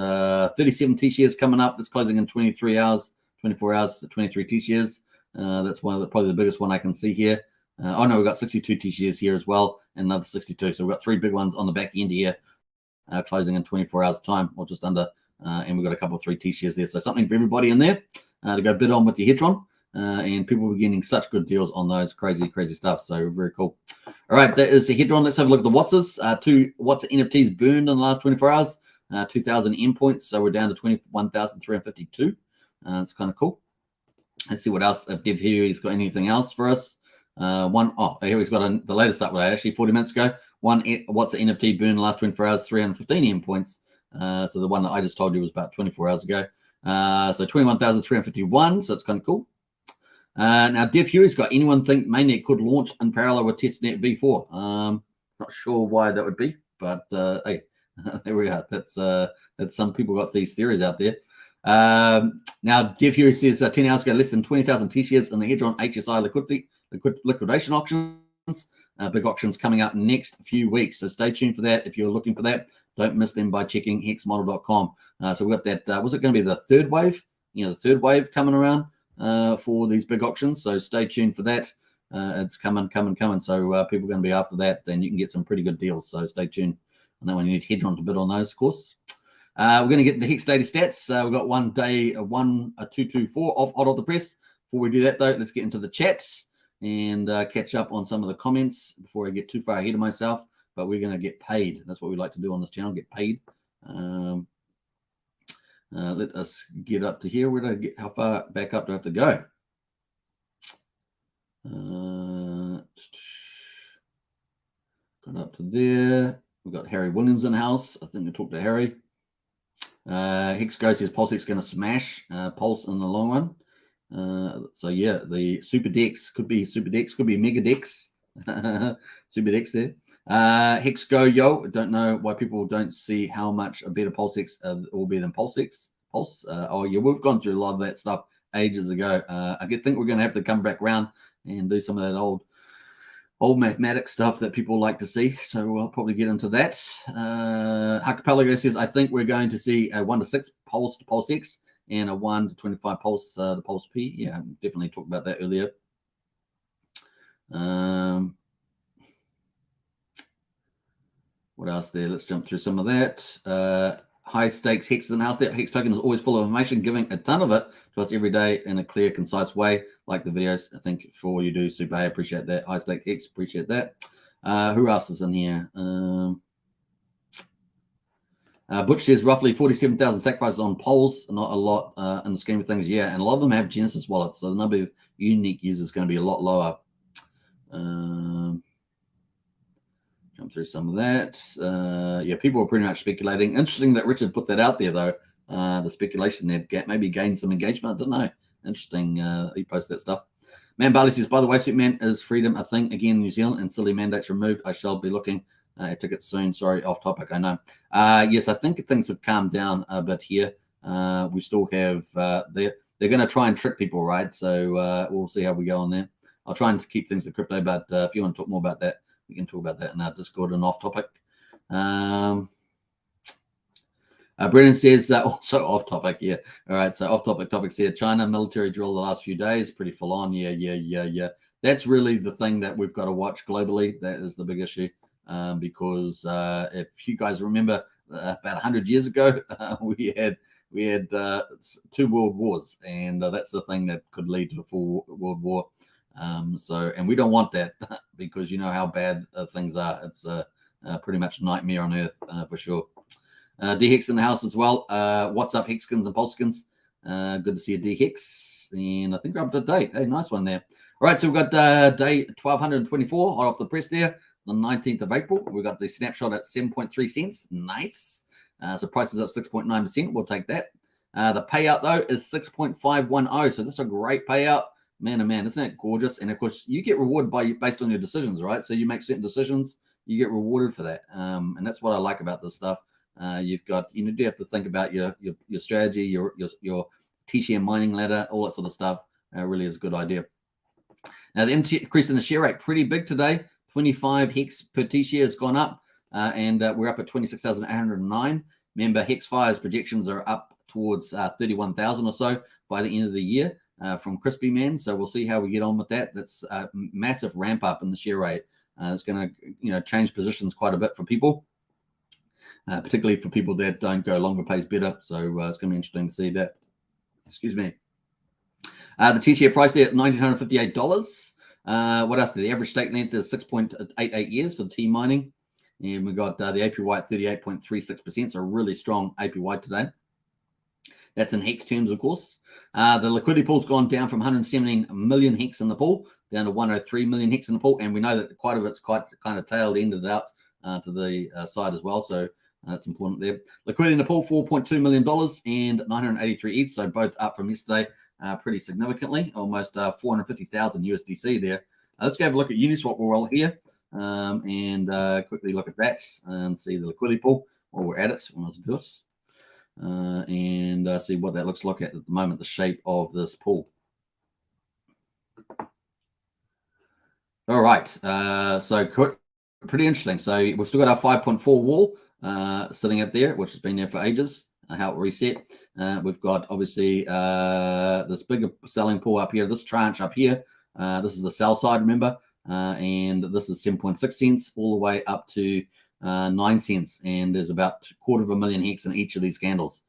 37 T-shares coming up. It's closing in 23 hours, 24 hours, 23 T-shares. That's one of the, probably the biggest one I can see here. Oh no, we've got 62 T-shares here as well, and another 62. So we've got 3 big ones on the back end here, closing in 24 hours time, or just under. And we've got a couple of 3 T-shares there. So something for everybody in there to go bid on with your Hedron. And people were getting such good deals on those crazy stuff. So very cool. All right, that is the Hedron. Let's have a look at the Wattses. 2 Watts NFTs burned in the last 24 hours. 2,000 endpoints. So we're down to 21,352. It's kind of cool. Let's see what else. If Dev here, he's got anything else for us. Here he's got the latest update, actually 40 minutes ago. 1 Watts NFT burned in the last 24 hours, 315 endpoints. So the one that I just told you was about 24 hours ago. So 21,351. So it's kind of cool. Now, Dev Huey's got anyone think Mainnet could launch in parallel with Testnet V4? Not sure why that would be, but hey, there we are. That's some people got these theories out there. Now, Dev Huey says 10 hours ago, less than 20,000 T-shares in the Hedron HSI liquidation auctions. Big auctions coming up next few weeks. So stay tuned for that. If you're looking for that, don't miss them by checking hexmodel.com. So we've got that. Was it going to be the third wave? The third wave coming around for these big auctions. So stay tuned for that. It's coming. So people are going to be after that, and you can get some pretty good deals. So stay tuned. I know when you need Hedron to bid on those, of course. We're going to get the Hex data stats. We've got 1 day, 224 hot off the press. Before we do that, though, let's get into the chat and catch up on some of the comments before I get too far ahead of myself. But we're going to get paid. That's what we like to do on this channel, get paid. Let us get up to here. Where do I get? How far back up do I have to go? Got up to there. We've got Harry Williams in the house. I think I talked to Harry. Hex Go says PulseX going to smash Pulse in the long run. So yeah, the Super Dex could be Mega Dex. Super Dex there. Hex Go, yo, don't know why people don't see how much a better PulseX will be than PulseX. Oh yeah, we've gone through a lot of that stuff ages ago. I think we're going to have to come back around and do some of that old mathematics stuff that people like to see. So we'll probably get into that. Hakapelago says, I think we're going to see a 1 to 6 Pulse to PulseX and a 1 to 25 Pulse to Pulse P. Yeah, definitely talked about that earlier. What else there? Let's jump through some of that. High stakes Hex in the house. That Hex token is always full of information, giving a ton of it to us every day in a clear, concise way, like the videos. I think for all you do, super. I appreciate that. High stake Hex, appreciate that. Who else is in here? Butch says roughly 47,000 sacrifices on polls, not a lot in the scheme of things. Yeah, and a lot of them have Genesis wallets, so the number of unique users is going to be a lot lower. Jump through some of that. Yeah, people are pretty much speculating. Interesting that Richard put that out there, though. The speculation there maybe gained some engagement. I don't know. Interesting. He posted that stuff. Man Barley says, by the way, Superman is freedom a thing again in New Zealand and silly mandates removed. I shall be looking at tickets soon. Sorry, off topic, I know. Yes, I think things have calmed down a bit here. We still have, they're going to try and trick people, right? So we'll see how we go on there. I'll try and keep things to crypto, but if you want to talk more about that, we can talk about that in our Discord and off topic. Brennan says also off topic. Yeah. All right. So off topics here. China military drill the last few days. Pretty full on. Yeah. That's really the thing that we've got to watch globally. That is the big issue. Because if you guys remember about 100 years ago, we had 2 world wars, and that's the thing that could lead to a full world war. And we don't want that because you know how bad things are. pretty much nightmare on earth for sure. D-Hex in the house as well. What's up, Hexkins and Pulsekins? Good to see you, D-Hex. And I think we're up to date. Hey, nice one there. All right, so we've got day 1224 hot off the press there, the 19th of April. We've got the snapshot at 7.3 cents. Nice. So price is up 6.9%. We'll take that. The payout, though, is 6.510. So this is a great payout. Man, oh man, isn't that gorgeous? And, of course, you get rewarded based on your decisions, right? So you make certain decisions, you get rewarded for that. And that's what I like about this stuff. You've got, you do have to think about your strategy, your T-share mining ladder, all that sort of stuff. Really is a good idea. Now, the increase in the share rate, pretty big today. 25 Hex per T-share has gone up, and we're up at 26,809. Remember, Hexfire's projections are up towards 31,000 or so by the end of the year from Crispy Man. So we'll see how we get on with that. That's a massive ramp up in the share rate. It's going to, change positions quite a bit for people, particularly for people that don't go longer pays better. So it's going to be interesting to see that. Excuse me. The T-share price there at $1,958. What else? The average stake length is 6.88 years for the T mining. And we got the APY at 38.36%, so really strong APY today. That's in Hex terms, of course. The liquidity pool's gone down from 117 million Hex in the pool down to 103 million Hex in the pool. And we know that quite of it's kind of tailed ended out to the side as well. So that's important there. Liquidity in the pool, $4.2 million and 983 ETH, so both up from yesterday pretty significantly, almost 450,000 USDC there. Let's go have a look at Uniswap while we're here and quickly look at that and see the liquidity pool while we're at it. And see what that looks like at the moment, the shape of this pool. All right, so pretty interesting. So we've still got our 5.4 wall sitting up there, which has been there for ages. How it reset. We've got obviously this bigger selling pool up here, this tranche up here. This is the sell side, remember, and this is 7.6 cents all the way up to 9 cents, and there's about 250,000 Hex in each of these candles.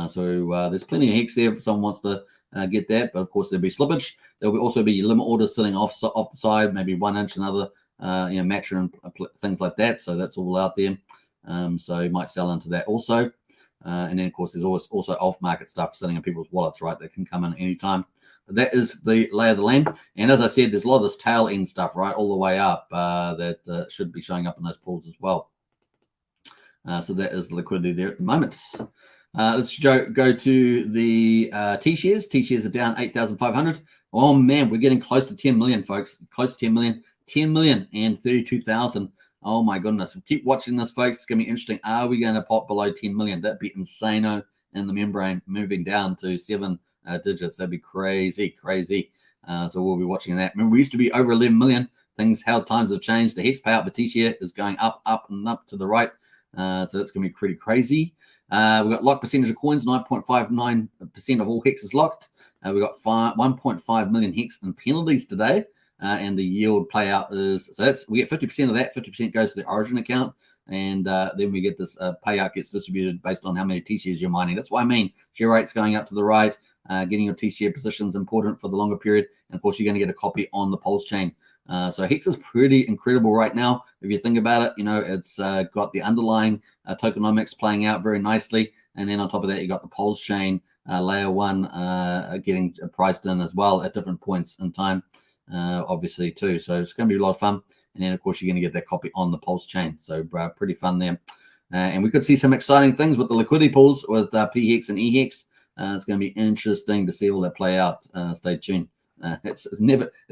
So there's plenty of Hex there if someone wants to get that, but of course there'll be slippage. There'll also be limit orders sitting off the side, maybe 1 inch, another matcher and things like that. So that's all out there. So you might sell into that also. And then, of course, there's always also off-market stuff sitting in people's wallets, right? That can come in anytime. But that is the lay of the land. And as I said, there's a lot of this tail end stuff, right, all the way up that should be showing up in those pools as well. So that is the liquidity there at the moment. Let's go to the T-shares. T-shares are down 8,500. Oh, man, we're getting close to 10 million, folks. Close to 10 million. 10 million and 32,000. Oh my goodness. Keep watching this, folks. It's going to be interesting. Are we going to pop below 10 million? That'd be insano in the membrane, moving down to 7 digits. That'd be crazy. So we'll be watching that. Remember, we used to be over 11 million. How times have changed. The Hex payout, the T-share is going up and up to the right. So that's going to be pretty crazy. We've got locked percentage of coins. 9.59% of all Hex is locked. We've got 1.5 million Hex in penalties today. And the yield payout is, so that's, we get 50% of that, 50% goes to the origin account, and then we get this payout gets distributed based on how many T-shares you're mining. That's why I mean share rates going up to the right, getting your T-share positions important for the longer period, and of course you're going to get a copy on the Pulsechain. So Hex is pretty incredible right now. If you think about it, it's got the underlying tokenomics playing out very nicely, and then on top of that you got the Pulsechain layer 1 getting priced in as well at different points in time. Obviously too, so it's going to be a lot of fun, and then of course you're going to get that copy on the Pulsechain, so pretty fun there. And we could see some exciting things with the liquidity pools with PHEX and EHEX. It's going to be interesting to see all that play out. Stay tuned. It's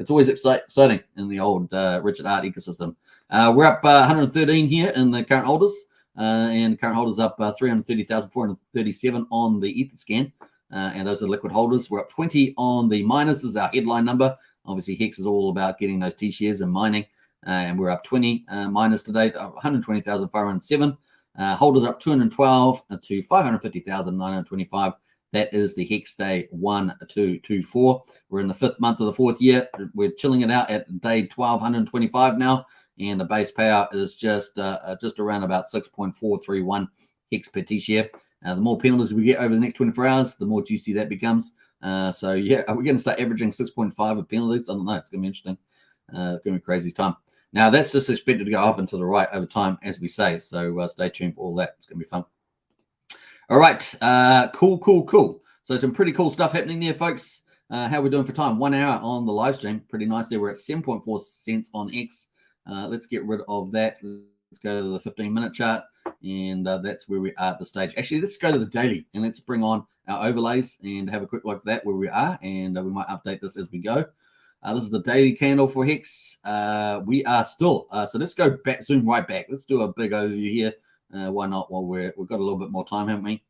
always exciting in the old Richard Art ecosystem. We're up 113 here in the current holders, and current holders up 330,437 on the Etherscan, and those are liquid holders. We're up 20 on the miners. This is our headline number. Obviously, Hex is all about getting those T-shares and mining, and we're up 20 miners today, 120,507. Holders up 212 to 550,925. That is the Hex day 1, 2, 2, 4. We're in the 5th month of the 4th year. We're chilling it out at day 1,225 now, and the base payout is just around about 6.431 Hex per T-share. The more penalties we get over the next 24 hours, the more juicy that becomes. So yeah, are we going to start averaging 6.5 of penalties? I don't know. It's going to be interesting. It's going to be a crazy time. Now, that's just expected to go up and to the right over time, as we say. So stay tuned for all that. It's going to be fun. All right. Cool. So some pretty cool stuff happening there, folks. How are we doing for time? 1 hour on the live stream. Pretty nice there. We're at 7.4 cents on X. Let's get rid of that. Let's go to the 15-minute chart. And that's where we are at the stage. Actually, let's go to the daily and let's bring on our overlays and have a quick look at that where we are. And we might update this as we go. This is the daily candle for Hex. We are still, so let's go back, zoom right back. Let's do a big overview here. Why not? Well, we've got a little bit more time, haven't we?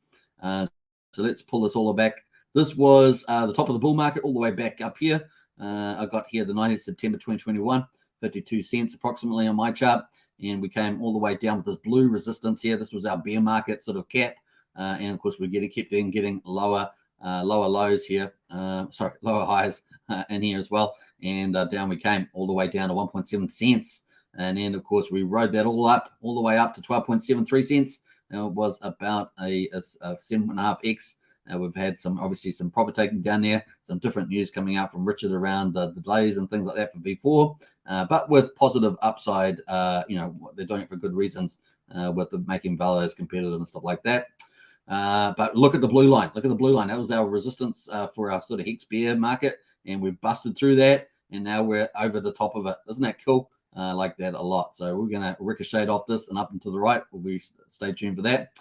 So let's pull this all back. This was the top of the bull market all the way back up here. I got here the 19th September 2021, 52 cents approximately on my chart. And we came all the way down with this blue resistance here. This was our bear market sort of cap. And of course, we kept getting lower lows here. Lower highs in here as well. And down we came all the way down to 1.7 cents. And then, of course, we rode that all the way up to 12.73 cents. Now, it was about a 7.5x. We've had obviously some profit taking down there, some different news coming out from Richard around the delays and things like that for V4, but with positive upside. They're doing it for good reasons with the making values competitive and stuff like that. But look at the blue line. That was our resistance for our sort of Hex bear market, and we've busted through that, and now we're over the top of it. Isn't that cool? I like that a lot. So we're going to ricochet off this and up and to the right. Stay tuned for that.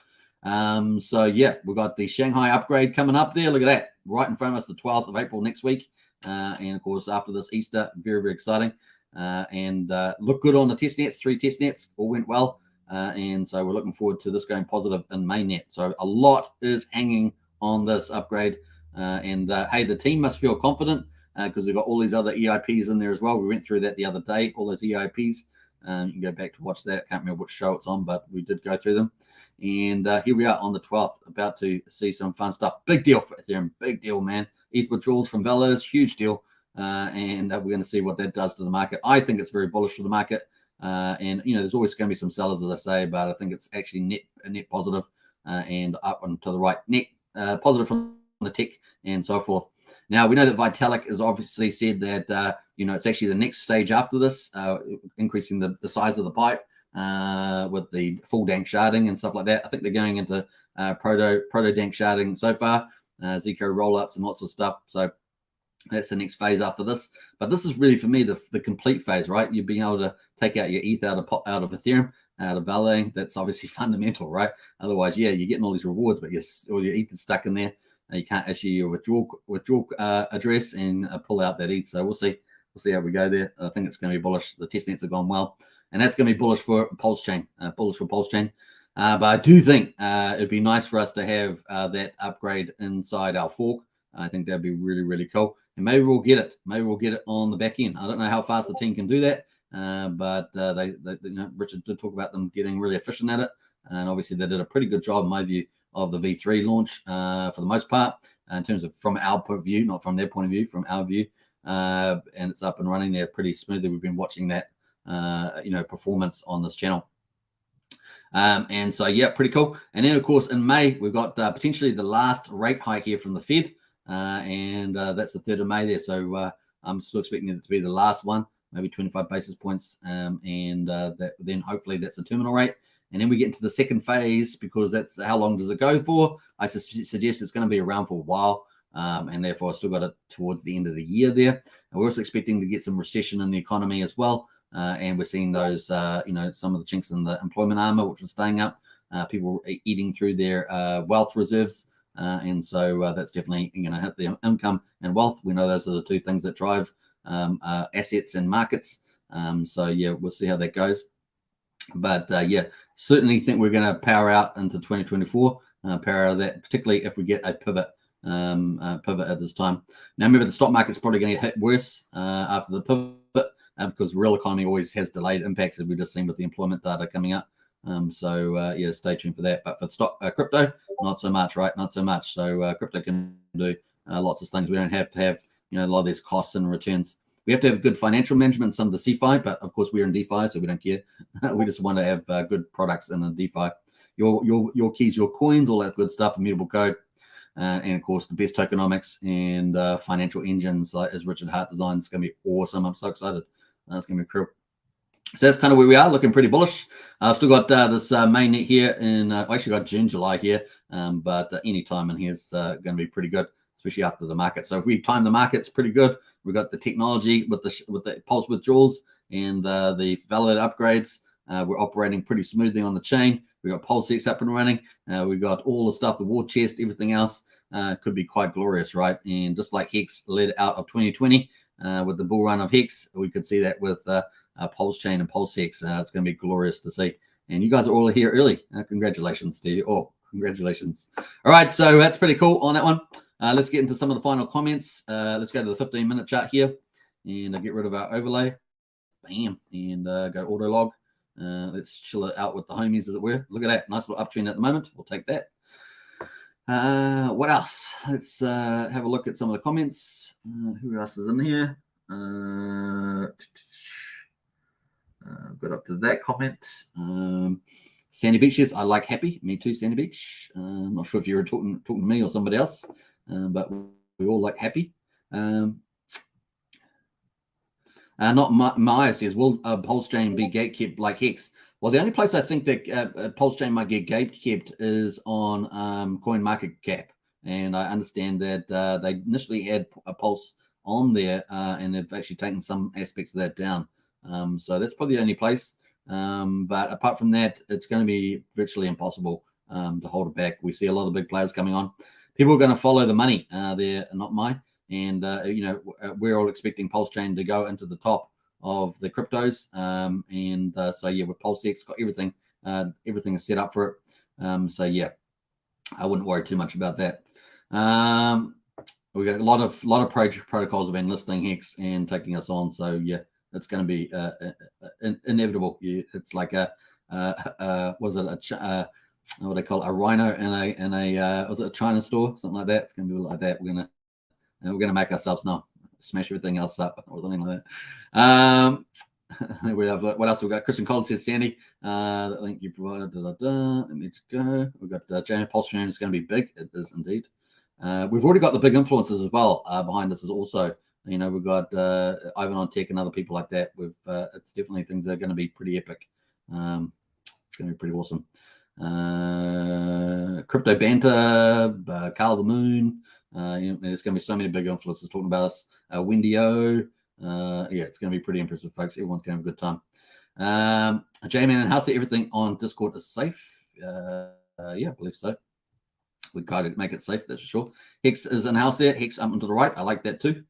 So yeah, we've got the Shanghai upgrade coming up there. Look at that, right in front of us, the 12th of April next week. And of course, after this Easter, very, very exciting. And look good on the test nets, 3 test nets, all went well. And so we're looking forward to this going positive in mainnet. So a lot is hanging on this upgrade. Hey, the team must feel confident because they've got all these other EIPs in there as well. We went through that the other day, all those EIPs. You can go back to watch that. Can't remember which show it's on, but we did go through them. And here we are on the 12th, about to see some fun stuff. Big deal for Ethereum. Big deal, man. ETH withdrawals from validators, huge deal. And we're going to see what that does to the market. I think it's very bullish for the market. And, there's always going to be some sellers, as I say, but I think it's actually net positive and up and to the right. Net positive from the tech and so forth. Now, we know that Vitalik has obviously said that, it's actually the next stage after this, increasing the size of the pipe with the full dank sharding and stuff like that. I think they're going into proto dank sharding so far, Zico rollups and lots of stuff. So that's the next phase after this. But this is really, for me, the complete phase, right? You're being able to take out your ETH out of Ethereum, out of validating. That's obviously fundamental, right? Otherwise, yeah, you're getting all these rewards, but all your ETH is stuck in there. You can't issue your withdrawal address and pull out that ETH. So we'll see how we go there. I think it's going to be bullish. The test nets have gone well, and that's going to be bullish for Pulsechain. But I do think it'd be nice for us to have that upgrade inside our fork. I think that'd be really, really cool. And maybe we'll get it. Maybe we'll get it on the back end. I don't know how fast the team can do that, but Richard did talk about them getting really efficient at it, and obviously they did a pretty good job, in my view, of the V3 launch for the most part, in terms of from our point of view, not from their point of view, from our view. And it's up and running there pretty smoothly. We've been watching that, performance on this channel. And so, yeah, pretty cool. And then, of course, in May, we've got potentially the last rate hike here from the Fed. And that's the 3rd of May there. So I'm still expecting it to be the last one, maybe 25 basis points. And then hopefully that's the terminal rate. And then we get into the second phase, because that's how long does it go for? I suggest it's going to be around for a while. And therefore, I still got it towards the end of the year there. And we're also expecting to get some recession in the economy as well. And we're seeing those, some of the chinks in the employment armor, which is staying up. People eating through their wealth reserves. And so that's definitely going to hit the income and wealth. We know those are the 2 things that drive assets and markets. So, yeah, we'll see how that goes. But, certainly think we're going to power out into 2024, power out of that, particularly if we get a pivot at this time. Now, remember, the stock market's probably going to get hit worse after the pivot because the real economy always has delayed impacts, as we've just seen with the employment data coming up. Stay tuned for that. But for stock crypto, not so much, right? Not so much. So crypto can do lots of things. We don't have to have, a lot of these costs and returns. We have to have good financial management, some of the CeFi, but of course we're in DeFi, so we don't care. We just want to have good products in a DeFi. Your keys, your coins, all that good stuff, immutable code, and of course the best tokenomics and financial engines, like as Richard Hart designed. It's going to be awesome. I'm so excited. It's going to be cool. So that's kind of where we are, looking pretty bullish. I've still got this main net here in, actually got June, July here, but any time in here is going to be pretty good, especially after the market. So if we time the market's pretty good. We've got the technology with the pulse withdrawals and the validated upgrades. We're operating pretty smoothly on the chain. We've got PulseX up and running. We've got all the stuff, the war chest, everything else could be quite glorious, right? And just like Hex led out of 2020 with the bull run of Hex, we could see that with Pulsechain and PulseX. It's going to be glorious to see. And you guys are all here early. Congratulations to you all. Congratulations. All right, so that's pretty cool on that one. Let's get into some of the final comments. Let's go to the 15-minute chart here and get rid of our overlay. Bam. And go auto log. Let's chill it out with the homies, as it were. Look at that. Nice little uptrend at the moment. We'll take that. What else? Let's have a look at some of the comments. Who else is in here? Got up to that comment. Sandy Beach says, I like happy. Me too, Sandy Beach. I'm not sure if you were talking to me or somebody else, but we all like happy. Not Maya says, will Pulsechain be gatekept like Hex? Well, the only place I think that Pulsechain might get gatekept is on CoinMarketCap. And I understand that they initially had a Pulse on there and they've actually taken some aspects of that down. So that's probably the only place. But apart from that, it's going to be virtually impossible to hold it back. We see a lot of big players coming on. People are going to follow the money there, not mine. And, we're all expecting Pulsechain to go into the top of the cryptos. So, yeah, with PulseX, got everything. Everything is set up for it. So, yeah, I wouldn't worry too much about that. We got a lot of protocols have been listing Hex and taking us on. So, yeah, it's going to be inevitable. Yeah, it's like what do they call it? A rhino and a was it a China store? Something like that. It's going to be like that. We're gonna make ourselves now smash everything else up or something like that. We have what else? We've got Christian Collins says, Sandy, the link you provided. Let me just go. We've got Jamie Pulsechain is going to be big. It is indeed. We've already got the big influencers as well behind us. Is also, we've got Ivan on Tech and other people like that. It's definitely things that are going to be pretty epic. It's going to be pretty awesome. Crypto Banter, Carl the Moon. There's going to be so many big influencers talking about us. Wendy O. Yeah, it's going to be pretty impressive, folks. Everyone's going to have a good time. J-Man and House, everything on Discord is safe. Yeah, I believe so. We got to make it safe, that's for sure. Hex is in house there. Hex up and to the right. I like that too.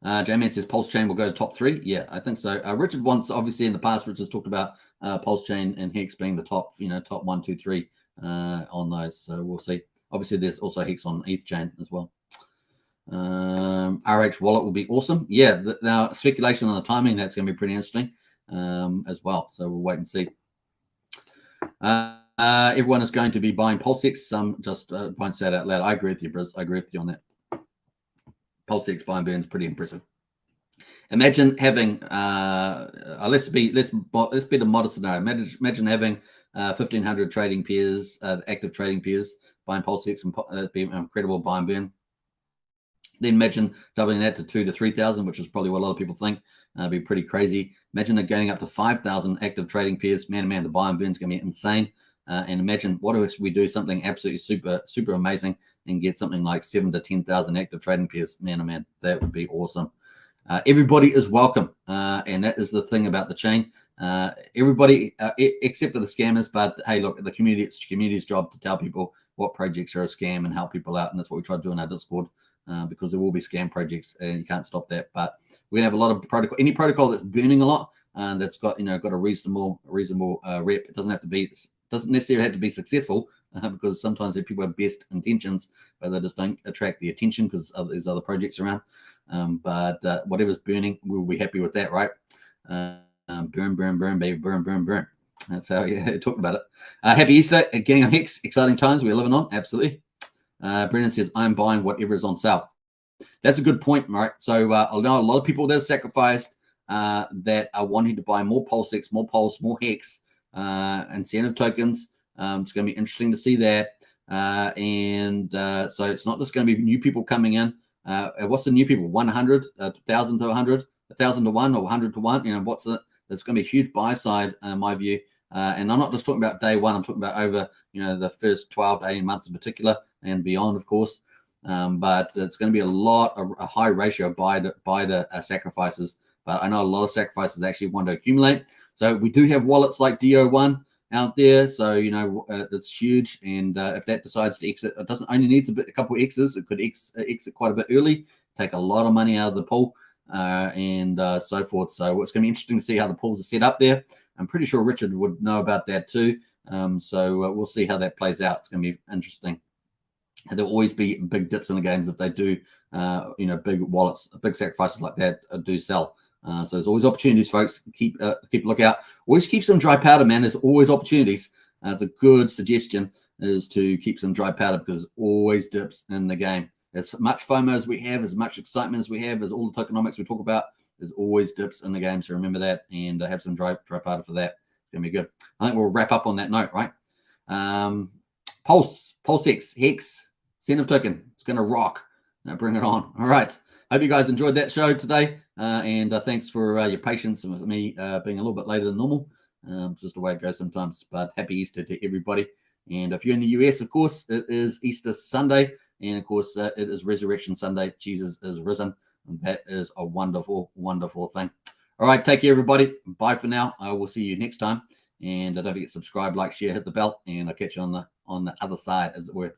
J-Man says Pulsechain will go to top 3. Yeah, I think so. Richard wants, obviously, in the past, Richard's talked about Pulsechain and Hex being the top, top 1, 2, 3 on those. So we'll see. Obviously, there's also Hex on ETH chain as well. RH wallet will be awesome. Yeah, now speculation on the timing, that's going to be pretty interesting as well. So we'll wait and see. Everyone is going to be buying PulseX. Some just won't say it out loud. I agree with you, Briz. I agree with you on that. PulseX buy and burn is pretty impressive. Imagine having let's be the modest scenario. Imagine having 1,500 trading pairs, active trading pairs buying PulseX, and that'd be an incredible buy and burn. Then imagine doubling that to 2,000 to 3,000, which is probably what a lot of people think. It'd be pretty crazy. Imagine it going up to 5,000 active trading pairs. Man, the buy and burn is going to be insane. And imagine what if we do something absolutely super amazing and get something like 7,000 to 10,000 active trading pairs. Man, that would be awesome. Everybody is welcome, and that is the thing about the chain. Everybody, except for the scammers. But hey, look, the community, it's the community's job to tell people what projects are a scam and help people out, and that's what we try to do in our Discord. Because there will be scam projects, and you can't stop that. But we're gonna have a lot of protocol. Any protocol that's burning a lot, that's got got a reasonable rep. It doesn't necessarily have to be successful, because sometimes people have best intentions, but they just don't attract the attention because there's other projects around. But whatever's burning, we'll be happy with that, right? Burn, baby, burn. That's how you talk about it. Happy Easter, getting on Hex. Exciting times we're living on. Absolutely. Brendan says, I'm buying whatever is on sale. That's a good point, right? So I know a lot of people that have sacrificed that are wanting to buy more PulseX, more Pulse, more Hex, incentive tokens. It's going to be interesting to see that. So it's not just going to be new people coming in. What's the new people? 100, 1,000 to 100, 1,000 to 1, or 100 to 1? What's the it's going to be a huge buy side, in my view. And I'm not just talking about day one. I'm talking about over, the first 12 to 18 months in particular and beyond, of course. But it's going to be a high ratio of buy to sacrifices. But I know a lot of sacrifices actually want to accumulate. So we do have wallets like DO1 out there. So, it's huge. And if that decides to exit, it doesn't only needs a couple of X's. It could exit quite a bit early, take a lot of money out of the pool and so forth. So it's going to be interesting to see how the pools are set up there. I'm pretty sure Richard would know about that too. So we'll see how that plays out. It's going to be interesting. And there'll always be big dips in the games if they do, big wallets, big sacrifices like that do sell. So there's always opportunities, folks. Keep a lookout. Always keep some dry powder, man. There's always opportunities. It's a good suggestion is to keep some dry powder because there's always dips in the game. As much FOMO as we have, as much excitement as we have, as all the tokenomics we talk about, there's always dips in the game. So remember that and have some dry powder for that. It's going to be good. I think we'll wrap up on that note, right? PulseX, Hex, Incentive Token. It's going to rock. Now bring it on. All right. Hope you guys enjoyed that show today. And thanks for your patience with me being a little bit later than normal. It's just the way it goes sometimes. But happy Easter to everybody. And if you're in the US, of course, it is Easter Sunday. And of course, it is Resurrection Sunday. Jesus is risen. And that is a wonderful, wonderful thing. All right. Take care, everybody. Bye for now. I will see you next time. And don't forget to subscribe, like, share, hit the bell. And I'll catch you on the other side, as it were.